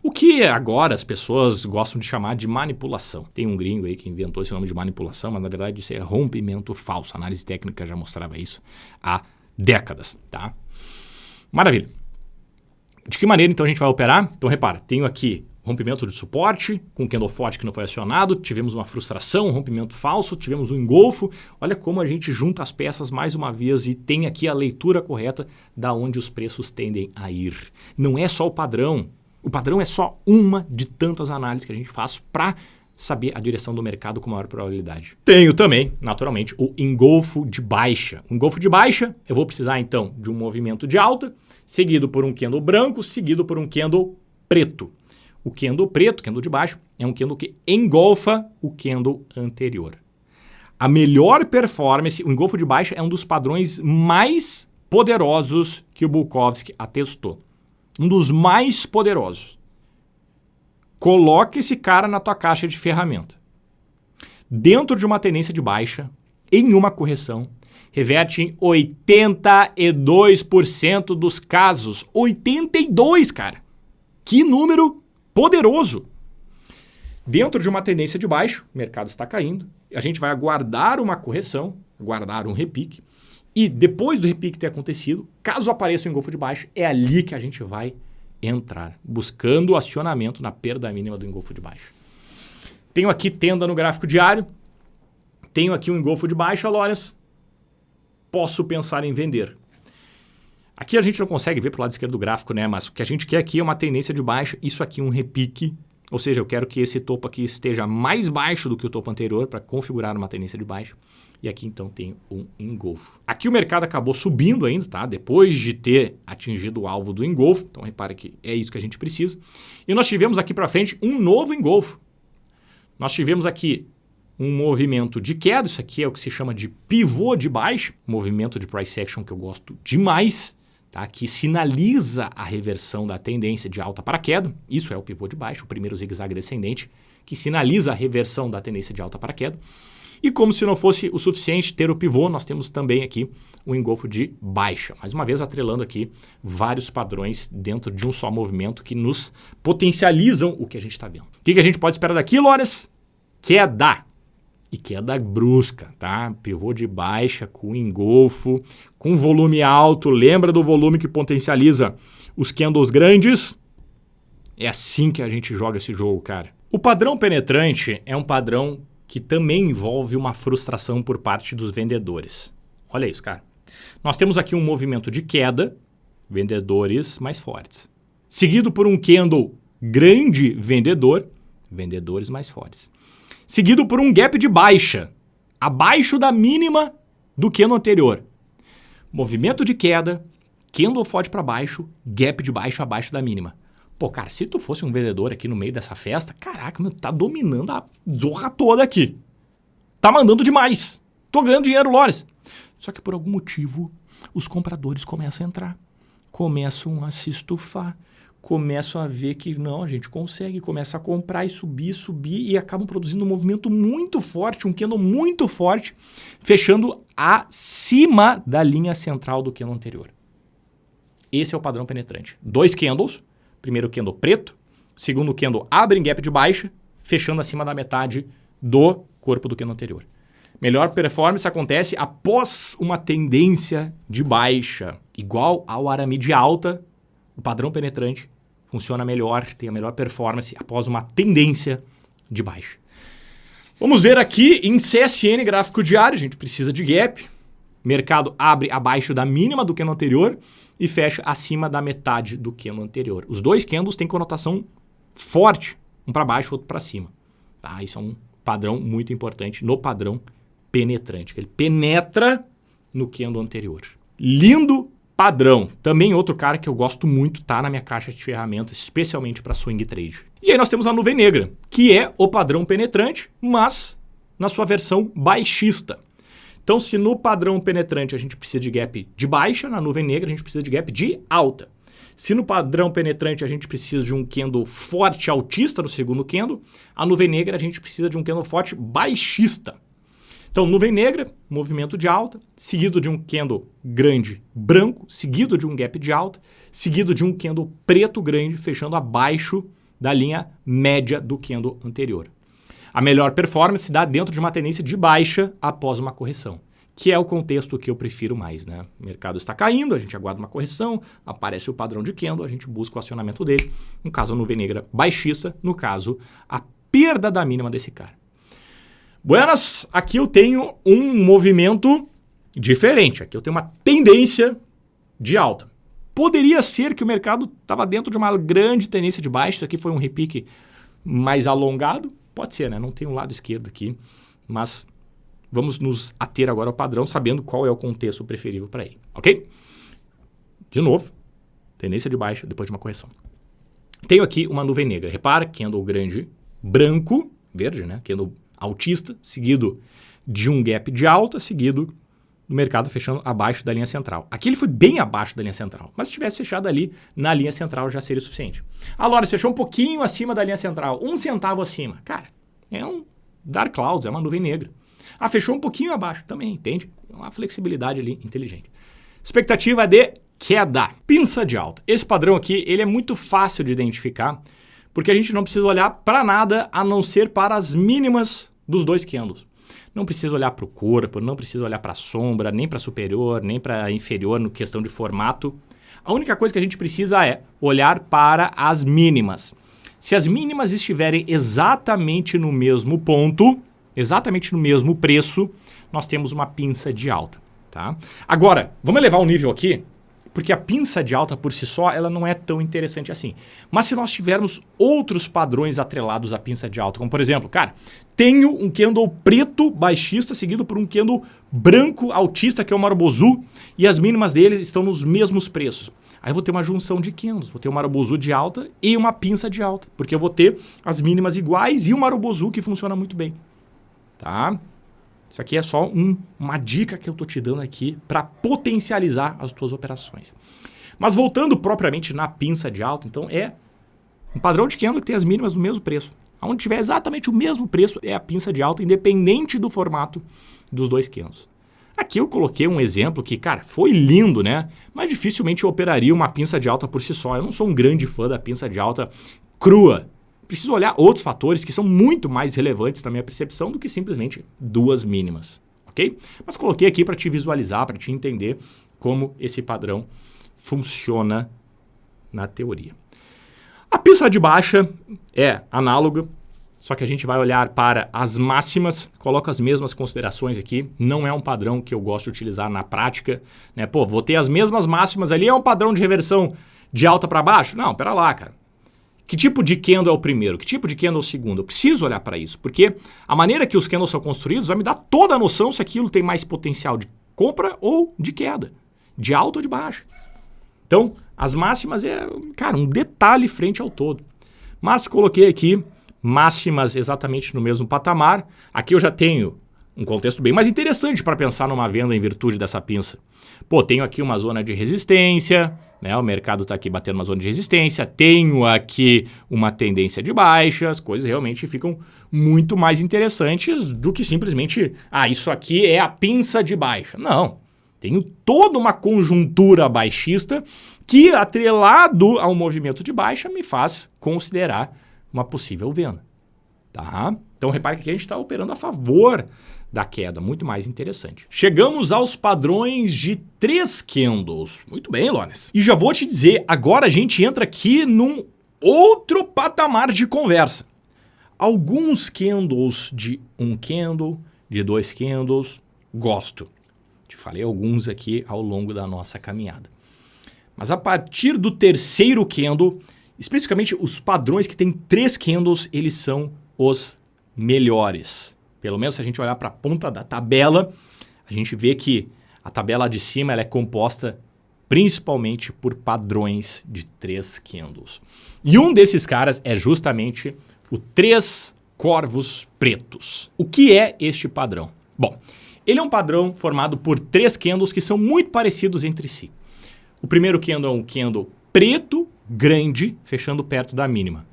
O que agora as pessoas gostam de chamar de manipulação. Tem um gringo aí que inventou esse nome de manipulação, mas na verdade isso é rompimento falso. A análise técnica já mostrava isso há décadas, tá? Maravilha. De que maneira então a gente vai operar? Então repara, tenho aqui rompimento de suporte, com um candle forte que não foi acionado, tivemos uma frustração, um rompimento falso, tivemos um engolfo. Olha como a gente junta as peças mais uma vez e tem aqui a leitura correta da onde os preços tendem a ir. Não é só o padrão. O padrão é só uma de tantas análises que a gente faz para saber a direção do mercado com maior probabilidade. Tenho também, naturalmente, o engolfo de baixa. O engolfo de baixa, eu vou precisar então de um movimento de alta, seguido por um candle branco, seguido por um candle preto. O candle preto, candle de baixo, é um candle que engolfa o candle anterior. A melhor performance, o engolfo de baixa é um dos padrões mais poderosos que o Bulkowski atestou. Um dos mais poderosos. Coloque esse cara na tua caixa de ferramenta. Dentro de uma tendência de baixa, em uma correção, reverte em 82% dos casos. 82, cara! Que número poderoso! Dentro de uma tendência de baixo, o mercado está caindo, a gente vai aguardar uma correção, aguardar um repique, e depois do repique ter acontecido, caso apareça um engolfo de baixo, é ali que a gente vai entrar, buscando o acionamento na perda mínima do engolfo de baixo. Tenho aqui tenda no gráfico diário, tenho aqui um engolfo de baixa, Lawrence, posso pensar em vender. Aqui a gente não consegue ver para o lado esquerdo do gráfico, né? Mas o que a gente quer aqui é uma tendência de baixa, isso aqui é um repique, ou seja, eu quero que esse topo aqui esteja mais baixo do que o topo anterior para configurar uma tendência de baixa. E aqui então tem um engolfo. Aqui o mercado acabou subindo ainda, tá? Depois de ter atingido o alvo do engolfo. Então repare que é isso que a gente precisa. E nós tivemos aqui para frente um novo engolfo. Nós tivemos aqui um movimento de queda. Isso aqui é o que se chama de pivô de baixa. Movimento de price action que eu gosto demais. Tá? Que sinaliza a reversão da tendência de alta para queda. Isso é o pivô de baixo, o primeiro zigue-zague descendente, que sinaliza a reversão da tendência de alta para queda. E como se não fosse o suficiente ter o pivô, nós temos também aqui o engolfo de baixa. Mais uma vez, atrelando aqui vários padrões dentro de um só movimento que nos potencializam o que a gente está vendo. O que a gente pode esperar daqui, Lawrence? Queda. E queda brusca, tá? Pivô de baixa com engolfo, com volume alto. Lembra do volume que potencializa os candles grandes? É assim que a gente joga esse jogo, cara. O padrão penetrante é um padrão que também envolve uma frustração por parte dos vendedores. Olha isso, cara. Nós temos aqui um movimento de queda, vendedores mais fortes. Seguido por um candle grande vendedor, vendedores mais fortes. Seguido por um gap de baixa, abaixo da mínima do candle anterior. Movimento de queda, candle forte para baixo, gap de baixo abaixo da mínima. Pô, cara, se tu fosse um vendedor aqui no meio dessa festa, caraca, meu, tá dominando a zorra toda aqui. Tá mandando demais. Tô ganhando dinheiro, Lawrence. Só que por algum motivo, os compradores começam a entrar. Começam a se estufar. Começam a ver que não, a gente consegue. Começa a comprar e subir e acabam produzindo um movimento muito forte, um candle muito forte, fechando acima da linha central do candle anterior. Esse é o padrão penetrante. 2 candles. Primeiro candle preto, segundo candle abre em gap de baixa, fechando acima da metade do corpo do candle anterior. Melhor performance acontece após uma tendência de baixa. Igual ao arame de alta, o padrão penetrante funciona melhor, tem a melhor performance após uma tendência de baixa. Vamos ver aqui em CSN, gráfico diário, a gente precisa de gap. Mercado abre abaixo da mínima do candle anterior e fecha acima da metade do candle anterior. Os dois candles têm conotação forte, um para baixo, outro para cima. Tá? Isso é um padrão muito importante no padrão penetrante. Ele penetra no candle anterior. Lindo padrão. Também outro cara que eu gosto muito, tá na minha caixa de ferramentas, especialmente para swing trade. E aí nós temos a nuvem negra, que é o padrão penetrante, mas na sua versão baixista. Então, se no padrão penetrante a gente precisa de gap de baixa, na nuvem negra a gente precisa de gap de alta. Se no padrão penetrante a gente precisa de um candle forte altista no segundo candle, a nuvem negra a gente precisa de um candle forte baixista. Então, nuvem negra, movimento de alta, seguido de um candle grande branco, seguido de um gap de alta, seguido de um candle preto grande, fechando abaixo da linha média do candle anterior. A melhor performance dá dentro de uma tendência de baixa após uma correção, que é o contexto que eu prefiro mais, né? O mercado está caindo, a gente aguarda uma correção, aparece o padrão de candle, a gente busca o acionamento dele. No caso, a nuvem negra baixista, no caso, a perda da mínima desse cara. Buenas, aqui eu tenho um movimento diferente, aqui eu tenho uma tendência de alta. Poderia ser que o mercado estava dentro de uma grande tendência de baixa, isso aqui foi um repique mais alongado, Pode ser, né? Não tem um lado esquerdo aqui, mas vamos nos ater agora ao padrão, sabendo qual é o contexto preferível para ele, ok? De novo, tendência de baixa depois de uma correção. Tenho aqui uma nuvem negra. Repara, candle grande, branco, verde, né? Candle altista, seguido de um gap de alta, seguido do mercado fechando abaixo da linha central. Aqui ele foi bem abaixo da linha central, mas se tivesse fechado ali na linha central já seria o suficiente. A Lawrence fechou um pouquinho acima da linha central, 1 centavo acima. Cara, é um dark clouds, é uma nuvem negra. Ah, fechou um pouquinho abaixo também, entende? É uma flexibilidade ali inteligente. Expectativa de queda, pinça de alta. Esse padrão aqui, ele é muito fácil de identificar, porque a gente não precisa olhar para nada a não ser para as mínimas dos dois candles. Não precisa olhar para o corpo, não precisa olhar para a sombra, nem para superior, nem para inferior no questão de formato. A única coisa que a gente precisa é olhar para as mínimas. Se as mínimas estiverem exatamente no mesmo ponto, exatamente no mesmo preço, nós temos uma pinça de alta, tá? Agora, vamos elevar o nível aqui, porque a pinça de alta por si só, ela não é tão interessante assim. Mas se nós tivermos outros padrões atrelados à pinça de alta, como por exemplo, cara, tenho um candle preto baixista seguido por um candle branco altista, que é o Marubozu, e as mínimas dele estão nos mesmos preços. Aí eu vou ter uma junção de candles, vou ter um Marubozu de alta e uma pinça de alta, porque eu vou ter as mínimas iguais e o Marubozu que funciona muito bem. Tá? Isso aqui é só uma dica que eu estou te dando aqui para potencializar as tuas operações. Mas voltando propriamente na pinça de alta, então é um padrão de candle que tem as mínimas no mesmo preço. Onde tiver exatamente o mesmo preço é a pinça de alta, independente do formato dos dois candles. Aqui eu coloquei um exemplo que, cara, foi lindo, né? Mas dificilmente eu operaria uma pinça de alta por si só. Eu não sou um grande fã da pinça de alta crua. Preciso olhar outros fatores que são muito mais relevantes na minha percepção do que simplesmente duas mínimas, ok? Mas coloquei aqui para te visualizar, para te entender como esse padrão funciona na teoria. A pinça de baixa é análoga, só que a gente vai olhar para as máximas, coloco as mesmas considerações aqui, não é um padrão que eu gosto de utilizar na prática, né? Pô, vou ter as mesmas máximas ali, é um padrão de reversão de alta para baixo? Não, pera lá, cara. Que tipo de candle é o primeiro? Que tipo de candle é o segundo? Eu preciso olhar para isso, porque a maneira que os candles são construídos vai me dar toda a noção se aquilo tem mais potencial de compra ou de queda, de alta ou de baixa. Então, as máximas é, cara, um detalhe frente ao todo. Mas coloquei aqui máximas exatamente no mesmo patamar. Aqui eu já tenho um contexto bem mais interessante para pensar numa venda em virtude dessa pinça. Pô, tenho aqui uma zona de resistência, né? O mercado está aqui batendo uma zona de resistência, tenho aqui uma tendência de baixa, as coisas realmente ficam muito mais interessantes do que simplesmente, isso aqui é a pinça de baixa. Não, tenho toda uma conjuntura baixista que, atrelado ao movimento de baixa, me faz considerar uma possível venda. Tá? Então repare que aqui a gente está operando a favor da queda, muito mais interessante. Chegamos aos padrões de 3 candles. Muito bem, Lones. E já vou te dizer, agora a gente entra aqui num outro patamar de conversa. Alguns candles de 1 candle, de 2 candles, gosto. Te falei alguns aqui ao longo da nossa caminhada. Mas a partir do terceiro candle, especificamente os padrões que tem 3 candles, eles são os melhores. Pelo menos se a gente olhar para a ponta da tabela, a gente vê que a tabela de cima ela é composta principalmente por padrões de 3 candles. E um desses caras é justamente o 3 corvos pretos. O que é este padrão? Bom, ele é um padrão formado por 3 candles que são muito parecidos entre si. O primeiro candle é um candle preto, grande, fechando perto da mínima.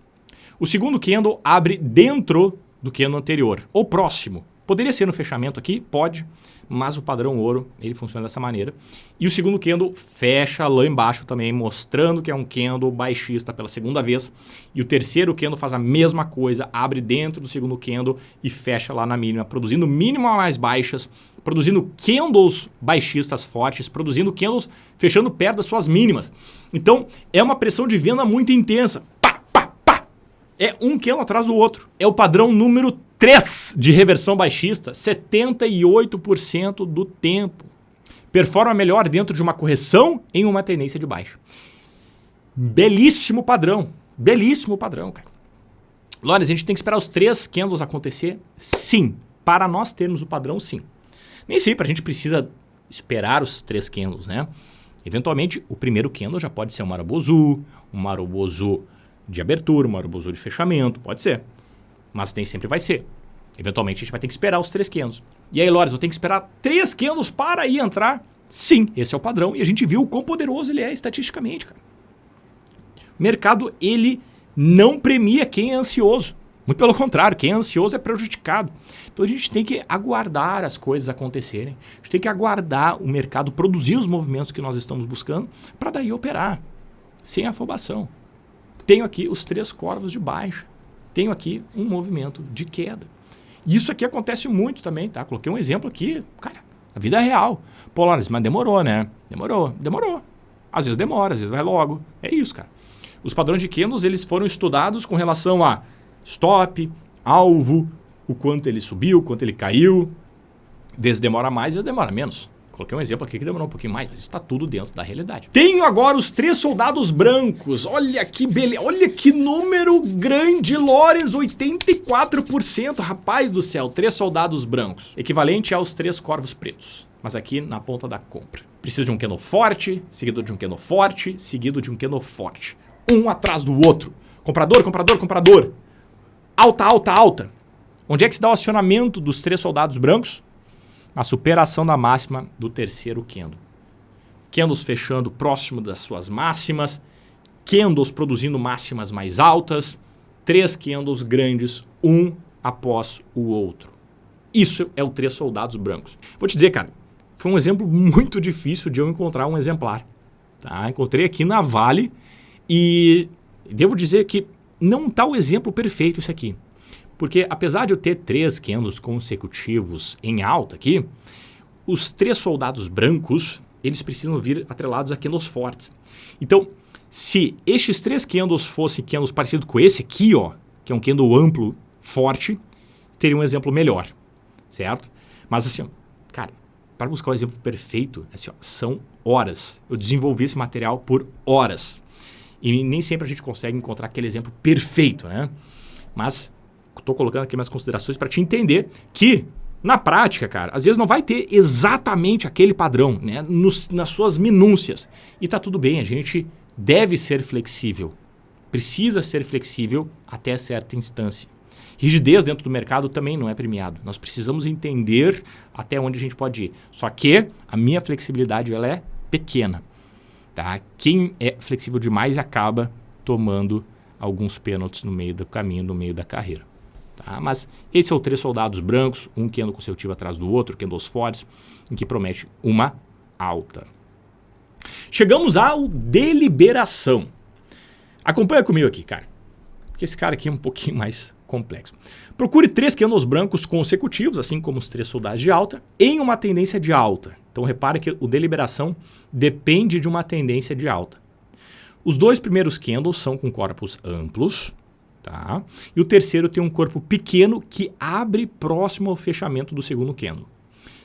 O segundo candle abre dentro do candle anterior, ou próximo. Poderia ser no fechamento aqui? Pode, mas o padrão ouro, ele funciona dessa maneira. E o segundo candle fecha lá embaixo também, mostrando que é um candle baixista pela segunda vez. E o terceiro candle faz a mesma coisa, abre dentro do segundo candle e fecha lá na mínima, produzindo mínimas mais baixas, produzindo candles baixistas fortes, produzindo candles fechando perto das suas mínimas. Então, é uma pressão de venda muito intensa. É um candle atrás do outro. É o padrão número 3 de reversão baixista, 78% do tempo. Performa melhor dentro de uma correção em uma tendência de baixa. Belíssimo padrão, cara. Lores, a gente tem que esperar os 3 candles acontecer? Sim. Para nós termos o padrão, sim. Nem sempre a gente precisa esperar os 3 candles, né? Eventualmente, o primeiro candle já pode ser um Marubozu de abertura, um Marubozu de fechamento, pode ser. Mas nem sempre vai ser. Eventualmente, a gente vai ter que esperar os 3 candles. E aí, Lores, eu tenho que esperar 3 candles para ir entrar? Sim, esse é o padrão. E a gente viu o quão poderoso ele é estatisticamente, cara. O mercado, ele não premia quem é ansioso. Muito pelo contrário, quem é ansioso é prejudicado. Então a gente tem que aguardar as coisas acontecerem. A gente tem que aguardar o mercado produzir os movimentos que nós estamos buscando para daí operar, sem afobação. Tenho aqui os 3 corvos de baixa. Tenho aqui um movimento de queda. E isso aqui acontece muito também, tá? Coloquei um exemplo aqui, cara, a vida é real. Pô, Lores, mas demorou, né? Demorou. Às vezes demora, às vezes vai logo. É isso, cara. Os padrões de candles, eles foram estudados com relação a stop, alvo, o quanto ele subiu, o quanto ele caiu. Desde demora mais, às vezes demora menos. Coloquei um exemplo aqui que demorou um pouquinho mais, mas isso está tudo dentro da realidade. Tenho agora os 3 soldados brancos. Olha que beleza, olha que número grande, Lores, 84%. Rapaz do céu, 3 soldados brancos. Equivalente aos 3 corvos pretos. Mas aqui na ponta da compra. Preciso de um candle forte, seguido de um candle forte, seguido de um candle forte. Um atrás do outro. Comprador. Alta. Onde é que se dá o acionamento dos 3 soldados brancos? A superação da máxima do terceiro candle. Candles fechando próximo das suas máximas, candles produzindo máximas mais altas, 3 candles grandes, um após o outro. Isso é o 3 soldados brancos. Vou te dizer, cara, foi um exemplo muito difícil de eu encontrar um exemplar. Tá? Encontrei aqui na Vale e devo dizer que não está o exemplo perfeito isso aqui. Porque apesar de eu ter 3 candles consecutivos em alta aqui, os 3 soldados brancos, eles precisam vir atrelados a candles fortes. Então, se estes 3 candles fossem candles parecidos com esse aqui, ó, que é um candle amplo, forte, teria um exemplo melhor, certo? Mas assim, ó, cara, para buscar o exemplo perfeito, assim, ó, são horas. Eu desenvolvi esse material por horas. E nem sempre a gente consegue encontrar aquele exemplo perfeito, né? Mas estou colocando aqui minhas considerações para te entender que, na prática, cara, às vezes não vai ter exatamente aquele padrão, né? Nas suas minúcias. E tá tudo bem, a gente deve ser flexível. Precisa ser flexível até certa instância. Rigidez dentro do mercado também não é premiado. Nós precisamos entender até onde a gente pode ir. Só que a minha flexibilidade ela é pequena. Tá? Quem é flexível demais acaba tomando alguns pênaltis no meio do caminho, no meio da carreira. Tá? Mas esses são 3 soldados brancos, um candle consecutivo atrás do outro, candles fortes, em que promete uma alta. Chegamos ao deliberação. Acompanha comigo aqui, cara. Porque esse cara aqui é um pouquinho mais complexo. Procure 3 candles brancos consecutivos, assim como os 3 soldados de alta, em uma tendência de alta. Então repare que o deliberação depende de uma tendência de alta. Os 2 primeiros candles são com corpos amplos, tá? E o terceiro tem um corpo pequeno que abre próximo ao fechamento do segundo candle.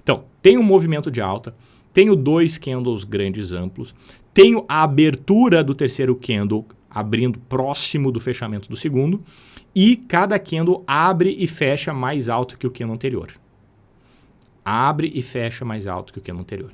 Então, tem um movimento de alta, tenho 2 candles grandes amplos, tenho a abertura do terceiro candle abrindo próximo do fechamento do segundo e cada candle abre e fecha mais alto que o candle anterior. Abre e fecha mais alto que o candle anterior.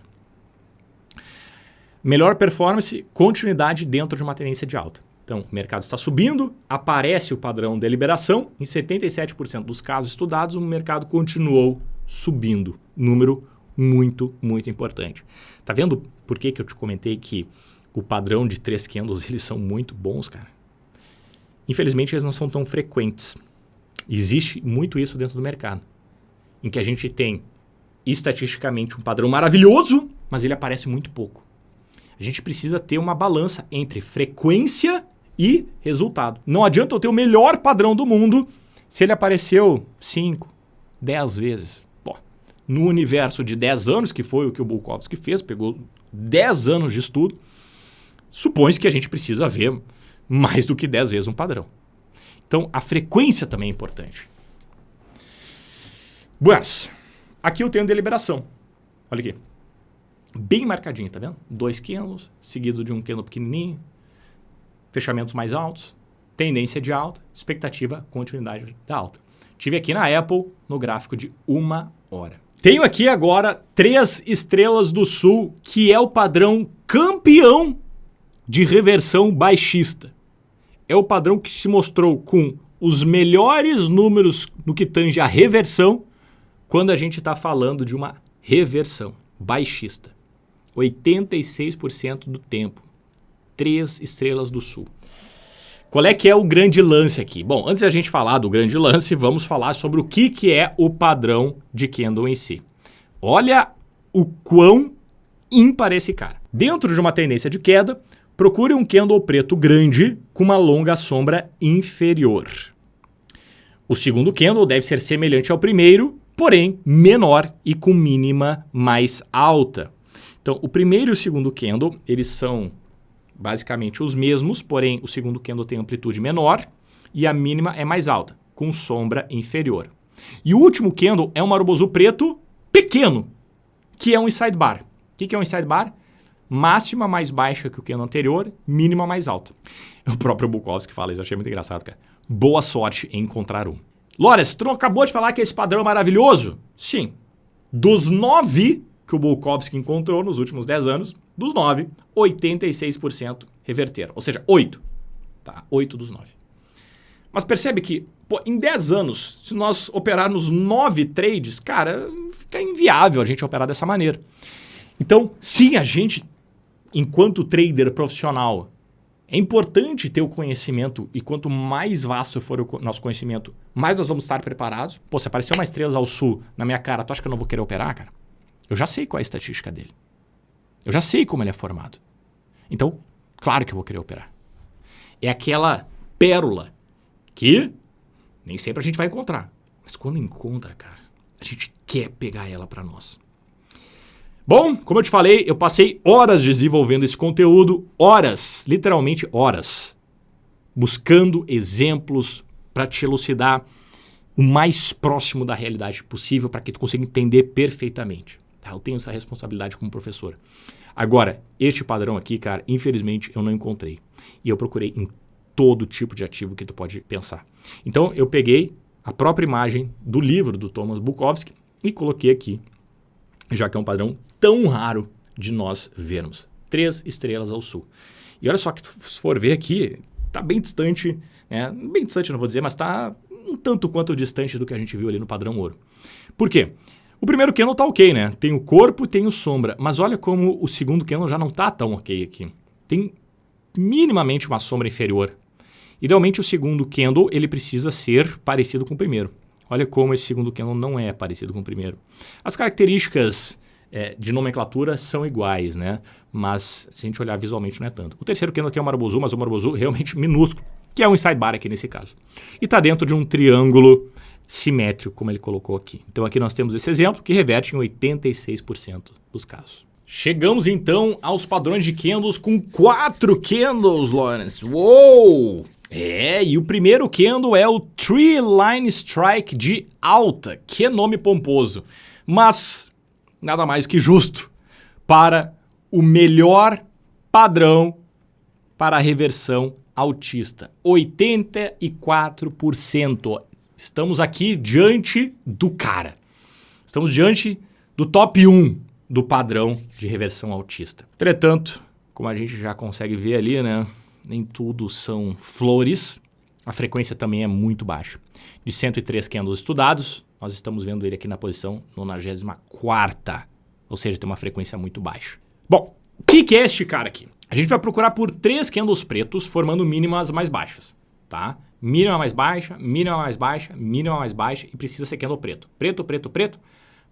Melhor performance, continuidade dentro de uma tendência de alta. Então, o mercado está subindo, aparece o padrão de liberação. Em 77% dos casos estudados, o mercado continuou subindo. Número muito, muito importante. Tá vendo por que eu te comentei que o padrão de 3 candles, eles são muito bons, cara? Infelizmente, eles não são tão frequentes. Existe muito isso dentro do mercado, em que a gente tem estatisticamente um padrão maravilhoso, mas ele aparece muito pouco. A gente precisa ter uma balança entre frequência e resultado. Não adianta eu ter o melhor padrão do mundo se ele apareceu 5, 10 vezes. Pô, no universo de 10 anos, que foi o que o Bulkovski fez, pegou 10 anos de estudo, supõe-se que a gente precisa ver mais do que 10 vezes um padrão. Então, a frequência também é importante. Buenas. Aqui eu tenho deliberação. Olha aqui. Bem marcadinho, tá vendo? 2 candles, seguido de um candle pequenininho. Fechamentos mais altos. tendência de alta, expectativa, continuidade da alta. Tive aqui na Apple no gráfico de 1 hora. Tenho aqui agora 3 estrelas do sul, que é o padrão campeão de reversão baixista. É o padrão que se mostrou com os melhores números no que tange a reversão quando a gente está falando de uma reversão baixista. 86% do tempo. 3 estrelas do sul. Qual é que é o grande lance aqui? Bom, antes de a gente falar do grande lance, vamos falar sobre o que é o padrão de candle em si. Olha o quão ímpar esse cara. Dentro de uma tendência de queda, procure um candle preto grande com uma longa sombra inferior. O segundo candle deve ser semelhante ao primeiro, porém menor e com mínima mais alta. Então, o primeiro e o segundo candle, eles são basicamente os mesmos, porém o segundo candle tem amplitude menor e a mínima é mais alta, com sombra inferior. E o último candle é um Marubozu preto pequeno, que é um inside bar. O que é um inside bar? Máxima mais baixa que o candle anterior, mínima mais alta. O próprio Bukowski fala isso, eu achei muito engraçado, cara. Boa sorte em encontrar um. Lores, tu não acabou de falar que esse padrão é maravilhoso? Sim. Dos 9 que o Bukowski encontrou nos últimos 10 anos, dos 9, 86% reverteram. Ou seja, 8. Tá? 8 dos 9. Mas percebe que, pô, em 10 anos, se nós operarmos 9 trades, cara, fica inviável a gente operar dessa maneira. Então, sim, a gente, enquanto trader profissional, é importante ter o conhecimento e quanto mais vasto for o nosso conhecimento, mais nós vamos estar preparados. Pô, se aparecer uma estrela ao sul na minha cara, tu acha que eu não vou querer operar, cara? Eu já sei qual é a estatística dele. Eu já sei como ele é formado. Então, claro que eu vou querer operar. É aquela pérola que nem sempre a gente vai encontrar. Mas quando encontra, cara, a gente quer pegar ela para nós. Bom, como eu te falei, eu passei horas desenvolvendo esse conteúdo, horas, literalmente horas, buscando exemplos para te elucidar o mais próximo da realidade possível para que tu consiga entender perfeitamente. Tá? Eu tenho essa responsabilidade como professor. Agora, este padrão aqui, cara, infelizmente eu não encontrei. E eu procurei em todo tipo de ativo que tu pode pensar. Então, eu peguei a própria imagem do livro do Thomas Bukowski e coloquei aqui, já que é um padrão tão raro de nós vermos. 3 estrelas ao sul. E olha só que se for ver aqui, tá bem distante, né? Bem distante não vou dizer, mas tá um tanto quanto distante do que a gente viu ali no padrão ouro. Por quê? O primeiro candle tá ok, né? Tem o corpo, tem o sombra, mas olha como o segundo candle já não tá tão ok aqui. Tem minimamente uma sombra inferior. Idealmente o segundo candle ele precisa ser parecido com o primeiro. Olha como esse segundo candle não é parecido com o primeiro. As características de nomenclatura são iguais, né? Mas se a gente olhar visualmente não é tanto. O terceiro candle aqui é o Marubozu, mas o Marubozu realmente minúsculo, que é um inside bar aqui nesse caso. E está dentro de um triângulo simétrico, como ele colocou aqui. Então aqui nós temos esse exemplo que reverte em 86% dos casos. Chegamos então aos padrões de candles com 4 candles, Lawrence. Uou! E o primeiro candle é o Tree Line Strike de alta. Que nome pomposo. Mas nada mais que justo para o melhor padrão para a reversão altista. 84%. Estamos aqui diante do cara. Estamos diante do top 1 do padrão de reversão altista. Entretanto, como a gente já consegue ver ali, né? Nem tudo são flores. A frequência também é muito baixa. De 103 candles estudados, nós estamos vendo ele aqui na posição 94ª. Ou seja, tem uma frequência muito baixa. Bom, o que é este cara aqui? A gente vai procurar por 3 candles pretos formando mínimas mais baixas. Tá? Mínima mais baixa, mínima mais baixa, mínima mais baixa e precisa ser candle preto. Preto, preto, preto.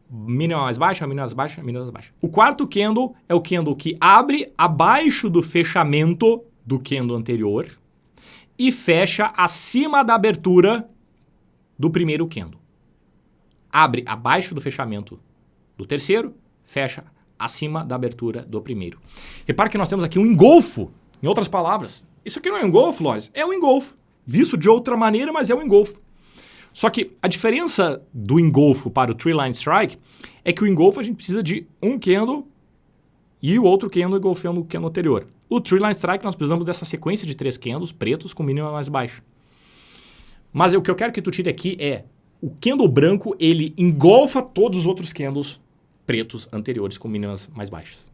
Mínima mais baixa, mínima mais baixa, mínima mais baixa. O quarto candle é o candle que abre abaixo do fechamento do candle anterior e fecha acima da abertura do primeiro candle. Abre abaixo do fechamento do terceiro, fecha acima da abertura do primeiro. Repare que nós temos aqui um engolfo. Em outras palavras, isso aqui não é um engolfo, Lores, é um engolfo. Visto de outra maneira, mas é um engolfo. Só que a diferença do engolfo para o Tree Line Strike é que o engolfo a gente precisa de um candle e o outro candle engolfando o candle anterior. O Tree Line Strike, nós precisamos dessa sequência de 3 candles pretos com mínima mais baixa. Mas o que eu quero que tu tire aqui é o candle branco, ele engolfa todos os outros candles pretos anteriores com mínimas mais baixas.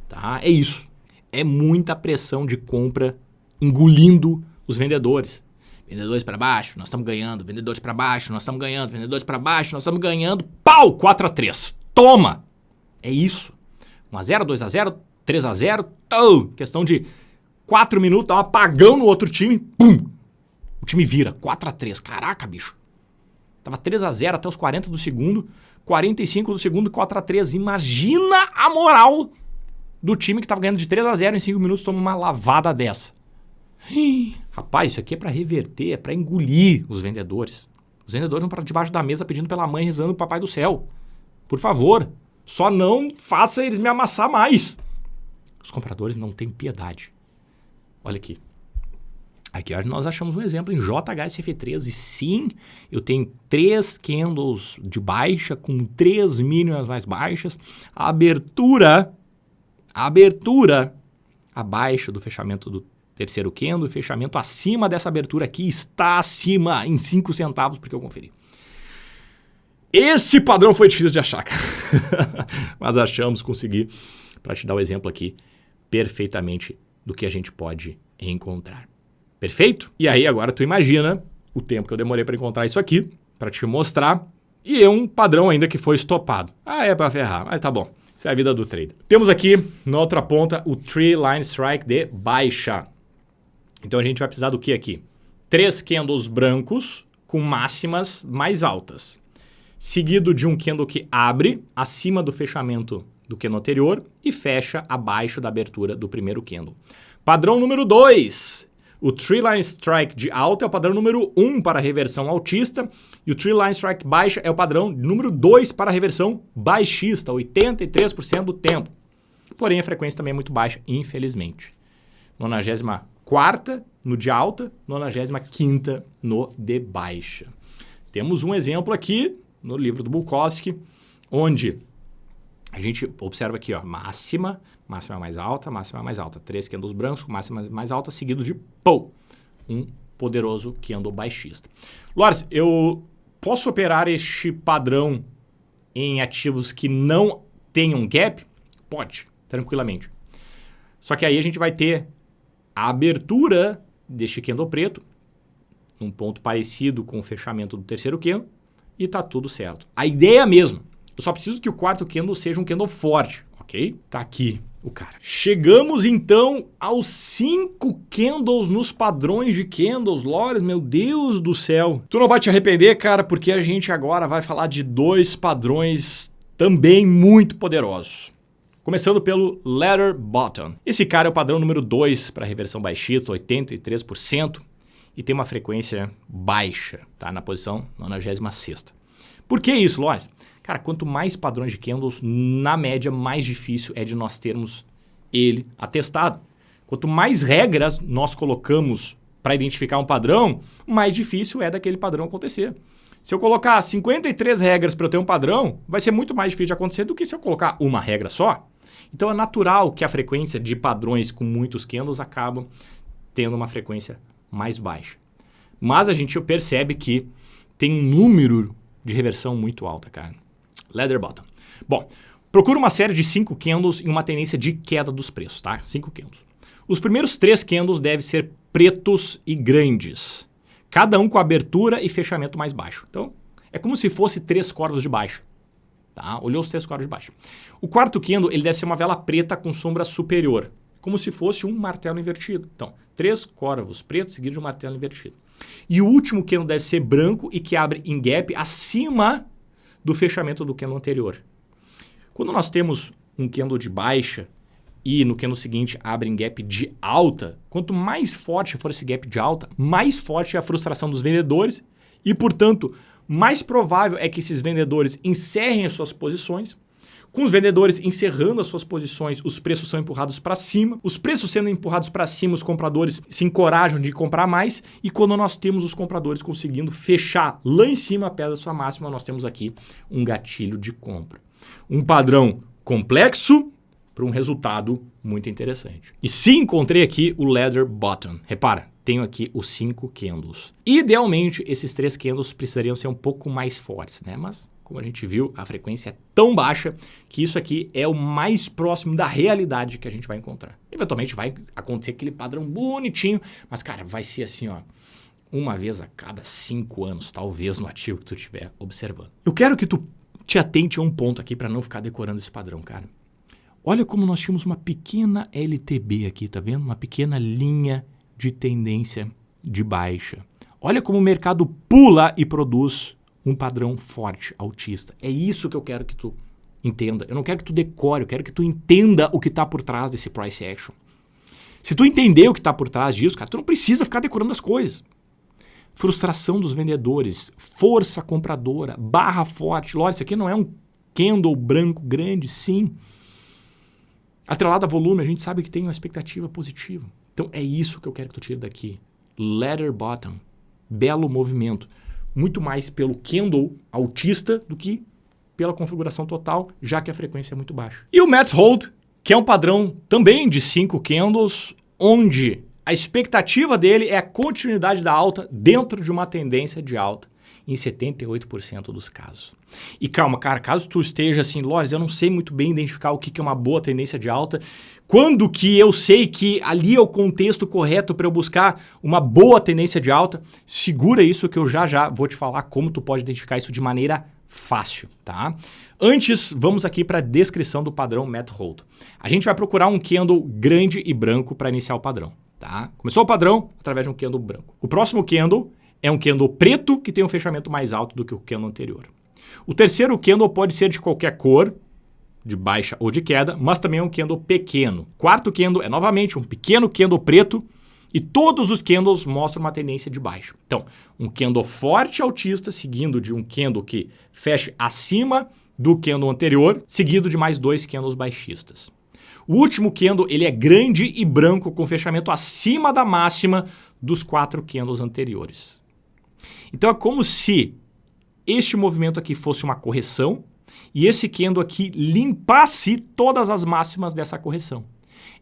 Tá? É isso. É muita pressão de compra engolindo os vendedores. Vendedores para baixo, nós estamos ganhando. Vendedores para baixo, nós estamos ganhando. Vendedores para baixo, nós estamos ganhando. Pau! 4-3. Toma! É isso. 1-0, 2-0, 3-0. Questão de 4 minutos, dá um apagão no outro time. Pum! O time vira. 4-3. Caraca, bicho. Tava 3-0 até os 40 do segundo. 45 do segundo, 4-3. Imagina a moral do time que tava ganhando de 3-0 em 5 minutos, toma uma lavada dessa. Rapaz, isso aqui é para reverter, é para engolir os vendedores. Os vendedores vão para debaixo da mesa pedindo pela mãe, rezando o papai do céu. Por favor, só não faça eles me amassar mais. Os compradores não têm piedade. Olha aqui. Aqui nós achamos um exemplo em JHSF3 e sim, eu tenho 3 candles de baixa com 3 mínimas mais baixas. A abertura abaixo do fechamento do terceiro candle, o fechamento acima dessa abertura aqui está acima em 5 centavos, porque eu conferi. Esse padrão foi difícil de achar, cara. Mas achamos, consegui, para te dar o exemplo aqui, perfeitamente do que a gente pode encontrar. Perfeito? E aí agora tu imagina o tempo que eu demorei para encontrar isso aqui, para te mostrar, e é um padrão ainda que foi estopado. Ah, é para ferrar, mas tá bom. Isso é a vida do trader. Temos aqui, na outra ponta, o Tree Line Strike de baixa. Então a gente vai precisar do que aqui? 3 candles brancos com máximas mais altas. Seguido de um candle que abre acima do fechamento do candle anterior e fecha abaixo da abertura do primeiro candle. Padrão número 2. O Tree Line Strike de alta é o padrão número 1 para a reversão altista e o Tree Line Strike baixa é o padrão número 2 para a reversão baixista, 83% do tempo. Porém, a frequência também é muito baixa, infelizmente. 94ª no de alta, 95ª no de baixa. Temos um exemplo aqui no livro do Bukowski, onde a gente observa aqui, ó, máxima mais alta, 3 candles brancos, máxima mais alta, seguido de um poderoso candle baixista. Lores, eu posso operar este padrão em ativos que não tenham gap? Pode, tranquilamente. Só que aí a gente vai ter a abertura deste candle preto, num ponto parecido com o fechamento do terceiro candle, e tá tudo certo. A ideia é a mesma. Eu só preciso que o quarto candle seja um candle forte, ok? Tá aqui o cara. Chegamos então aos 5 candles nos padrões de candles, Lores, meu Deus do céu. Tu não vai te arrepender, cara, porque a gente agora vai falar de 2 padrões também muito poderosos. Começando pelo Ladder Bottom. Esse cara é o padrão número 2 para reversão baixista, 83%, e tem uma frequência baixa, tá? Na posição 96ª. Por que isso, Lores? Cara, quanto mais padrões de candles, na média, mais difícil é de nós termos ele atestado. Quanto mais regras nós colocamos para identificar um padrão, mais difícil é daquele padrão acontecer. Se eu colocar 53 regras para eu ter um padrão, vai ser muito mais difícil de acontecer do que se eu colocar uma regra só. Então é natural que a frequência de padrões com muitos candles acabam tendo uma frequência mais baixa. Mas a gente percebe que tem um número de reversão muito alta, cara. Ladder Bottom. Bom, procura uma série de 5 candles e uma tendência de queda dos preços, tá? 5 candles. Os primeiros 3 candles devem ser pretos e grandes, cada um com abertura e fechamento mais baixo. Então, é como se fosse 3 corvos de baixa. Tá? Olhou os 3 corvos de baixa. O quarto candle, ele deve ser uma vela preta com sombra superior, como se fosse um martelo invertido. Então, 3 corvos pretos seguidos de um martelo invertido. E o último candle deve ser branco e que abre em gap acima do fechamento do candle anterior. Quando nós temos um candle de baixa e no candle seguinte abre em gap de alta, quanto mais forte for esse gap de alta, mais forte é a frustração dos vendedores e, portanto, mais provável é que esses vendedores encerrem as suas posições. Com os vendedores encerrando as suas posições, os preços são empurrados para cima. Os preços sendo empurrados para cima, os compradores se encorajam de comprar mais. E quando nós temos os compradores conseguindo fechar lá em cima a pedra da sua máxima, nós temos aqui um gatilho de compra. Um padrão complexo, para um resultado muito interessante. E sim, encontrei aqui o ladder bottom. Repara, tenho aqui os 5 candles. Idealmente, esses 3 candles precisariam ser um pouco mais fortes, né? Mas, como a gente viu, a frequência é tão baixa que isso aqui é o mais próximo da realidade que a gente vai encontrar. Eventualmente vai acontecer aquele padrão bonitinho, mas, cara, vai ser assim, ó, uma vez a cada 5 anos, talvez no ativo que tu estiver observando. Eu quero que tu te atente a um ponto aqui para não ficar decorando esse padrão, cara. Olha como nós tínhamos uma pequena LTB aqui, tá vendo? Uma pequena linha de tendência de baixa. Olha como o mercado pula e produz um padrão forte, altista. É isso que eu quero que tu entenda. Eu não quero que tu decore, eu quero que tu entenda o que está por trás desse price action. Se tu entender o que está por trás disso, cara, tu não precisa ficar decorando as coisas. Frustração dos vendedores, força compradora, barra forte. Olha, isso aqui não é um candle branco grande, sim. Atrelado a volume, a gente sabe que tem uma expectativa positiva. Então é isso que eu quero que tu tire daqui. Ladder bottom. Belo movimento. Muito mais pelo candle altista do que pela configuração total, já que a frequência é muito baixa. E o Matt Hold, que é um padrão também de 5 candles, onde a expectativa dele é a continuidade da alta dentro de uma tendência de alta em 78% dos casos. E calma, cara, caso tu esteja assim, Loris, eu não sei muito bem identificar o que é uma boa tendência de alta, quando que eu sei que ali é o contexto correto para eu buscar uma boa tendência de alta, segura isso que eu já vou te falar como tu pode identificar isso de maneira fácil, tá? Antes, vamos aqui para a descrição do padrão Matt Hold. A gente vai procurar um candle grande e branco para iniciar o padrão, tá? Começou o padrão através de um candle branco. O próximo candle é um candle preto que tem um fechamento mais alto do que o candle anterior. O terceiro candle pode ser de qualquer cor, de baixa ou de queda, mas também é um candle pequeno. Quarto candle é novamente um pequeno candle preto e todos os candles mostram uma tendência de baixa. Então, um candle forte altista, seguindo de um candle que feche acima do candle anterior, seguido de mais 2 candles baixistas. O último candle ele é grande e branco com fechamento acima da máxima dos 4 candles anteriores. Então é como se este movimento aqui fosse uma correção e esse candle aqui limpasse todas as máximas dessa correção.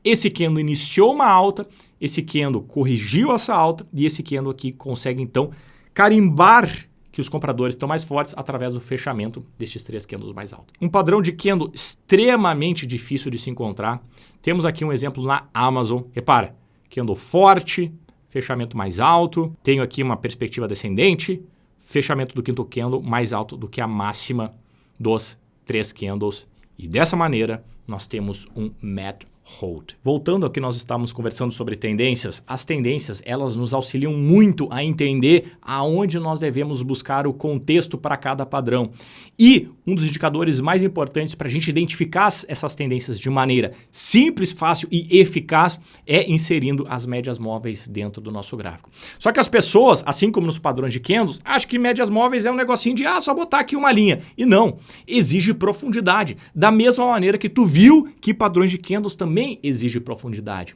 Esse candle iniciou uma alta, esse candle corrigiu essa alta e esse candle aqui consegue então carimbar que os compradores estão mais fortes através do fechamento destes 3 candles mais altos. Um padrão de candle extremamente difícil de se encontrar. Temos aqui um exemplo na Amazon. Repara, candle forte, fechamento mais alto, tenho aqui uma perspectiva descendente, fechamento do quinto candle mais alto do que a máxima dos 3 candles. E dessa maneira, nós temos um Matt Hold. Voltando ao que nós estávamos conversando sobre tendências, as tendências elas nos auxiliam muito a entender aonde nós devemos buscar o contexto para cada padrão. E um dos indicadores mais importantes para a gente identificar essas tendências de maneira simples, fácil e eficaz é inserindo as médias móveis dentro do nosso gráfico. Só que as pessoas, assim como nos padrões de candles, acham que médias móveis é um negocinho de só botar aqui uma linha. E não, exige profundidade. Da mesma maneira que tu viu que padrões de candles também exige profundidade.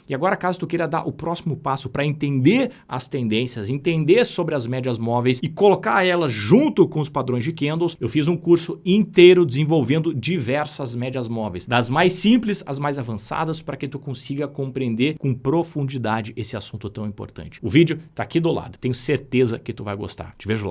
E agora, caso tu queira dar o próximo passo para entender as tendências, entender sobre as médias móveis e colocar elas junto com os padrões de candles, eu fiz um curso inteiro desenvolvendo diversas médias móveis, das mais simples às mais avançadas, para que tu consiga compreender com profundidade esse assunto tão importante. O vídeo tá aqui do lado, tenho certeza que tu vai gostar. Te vejo lá.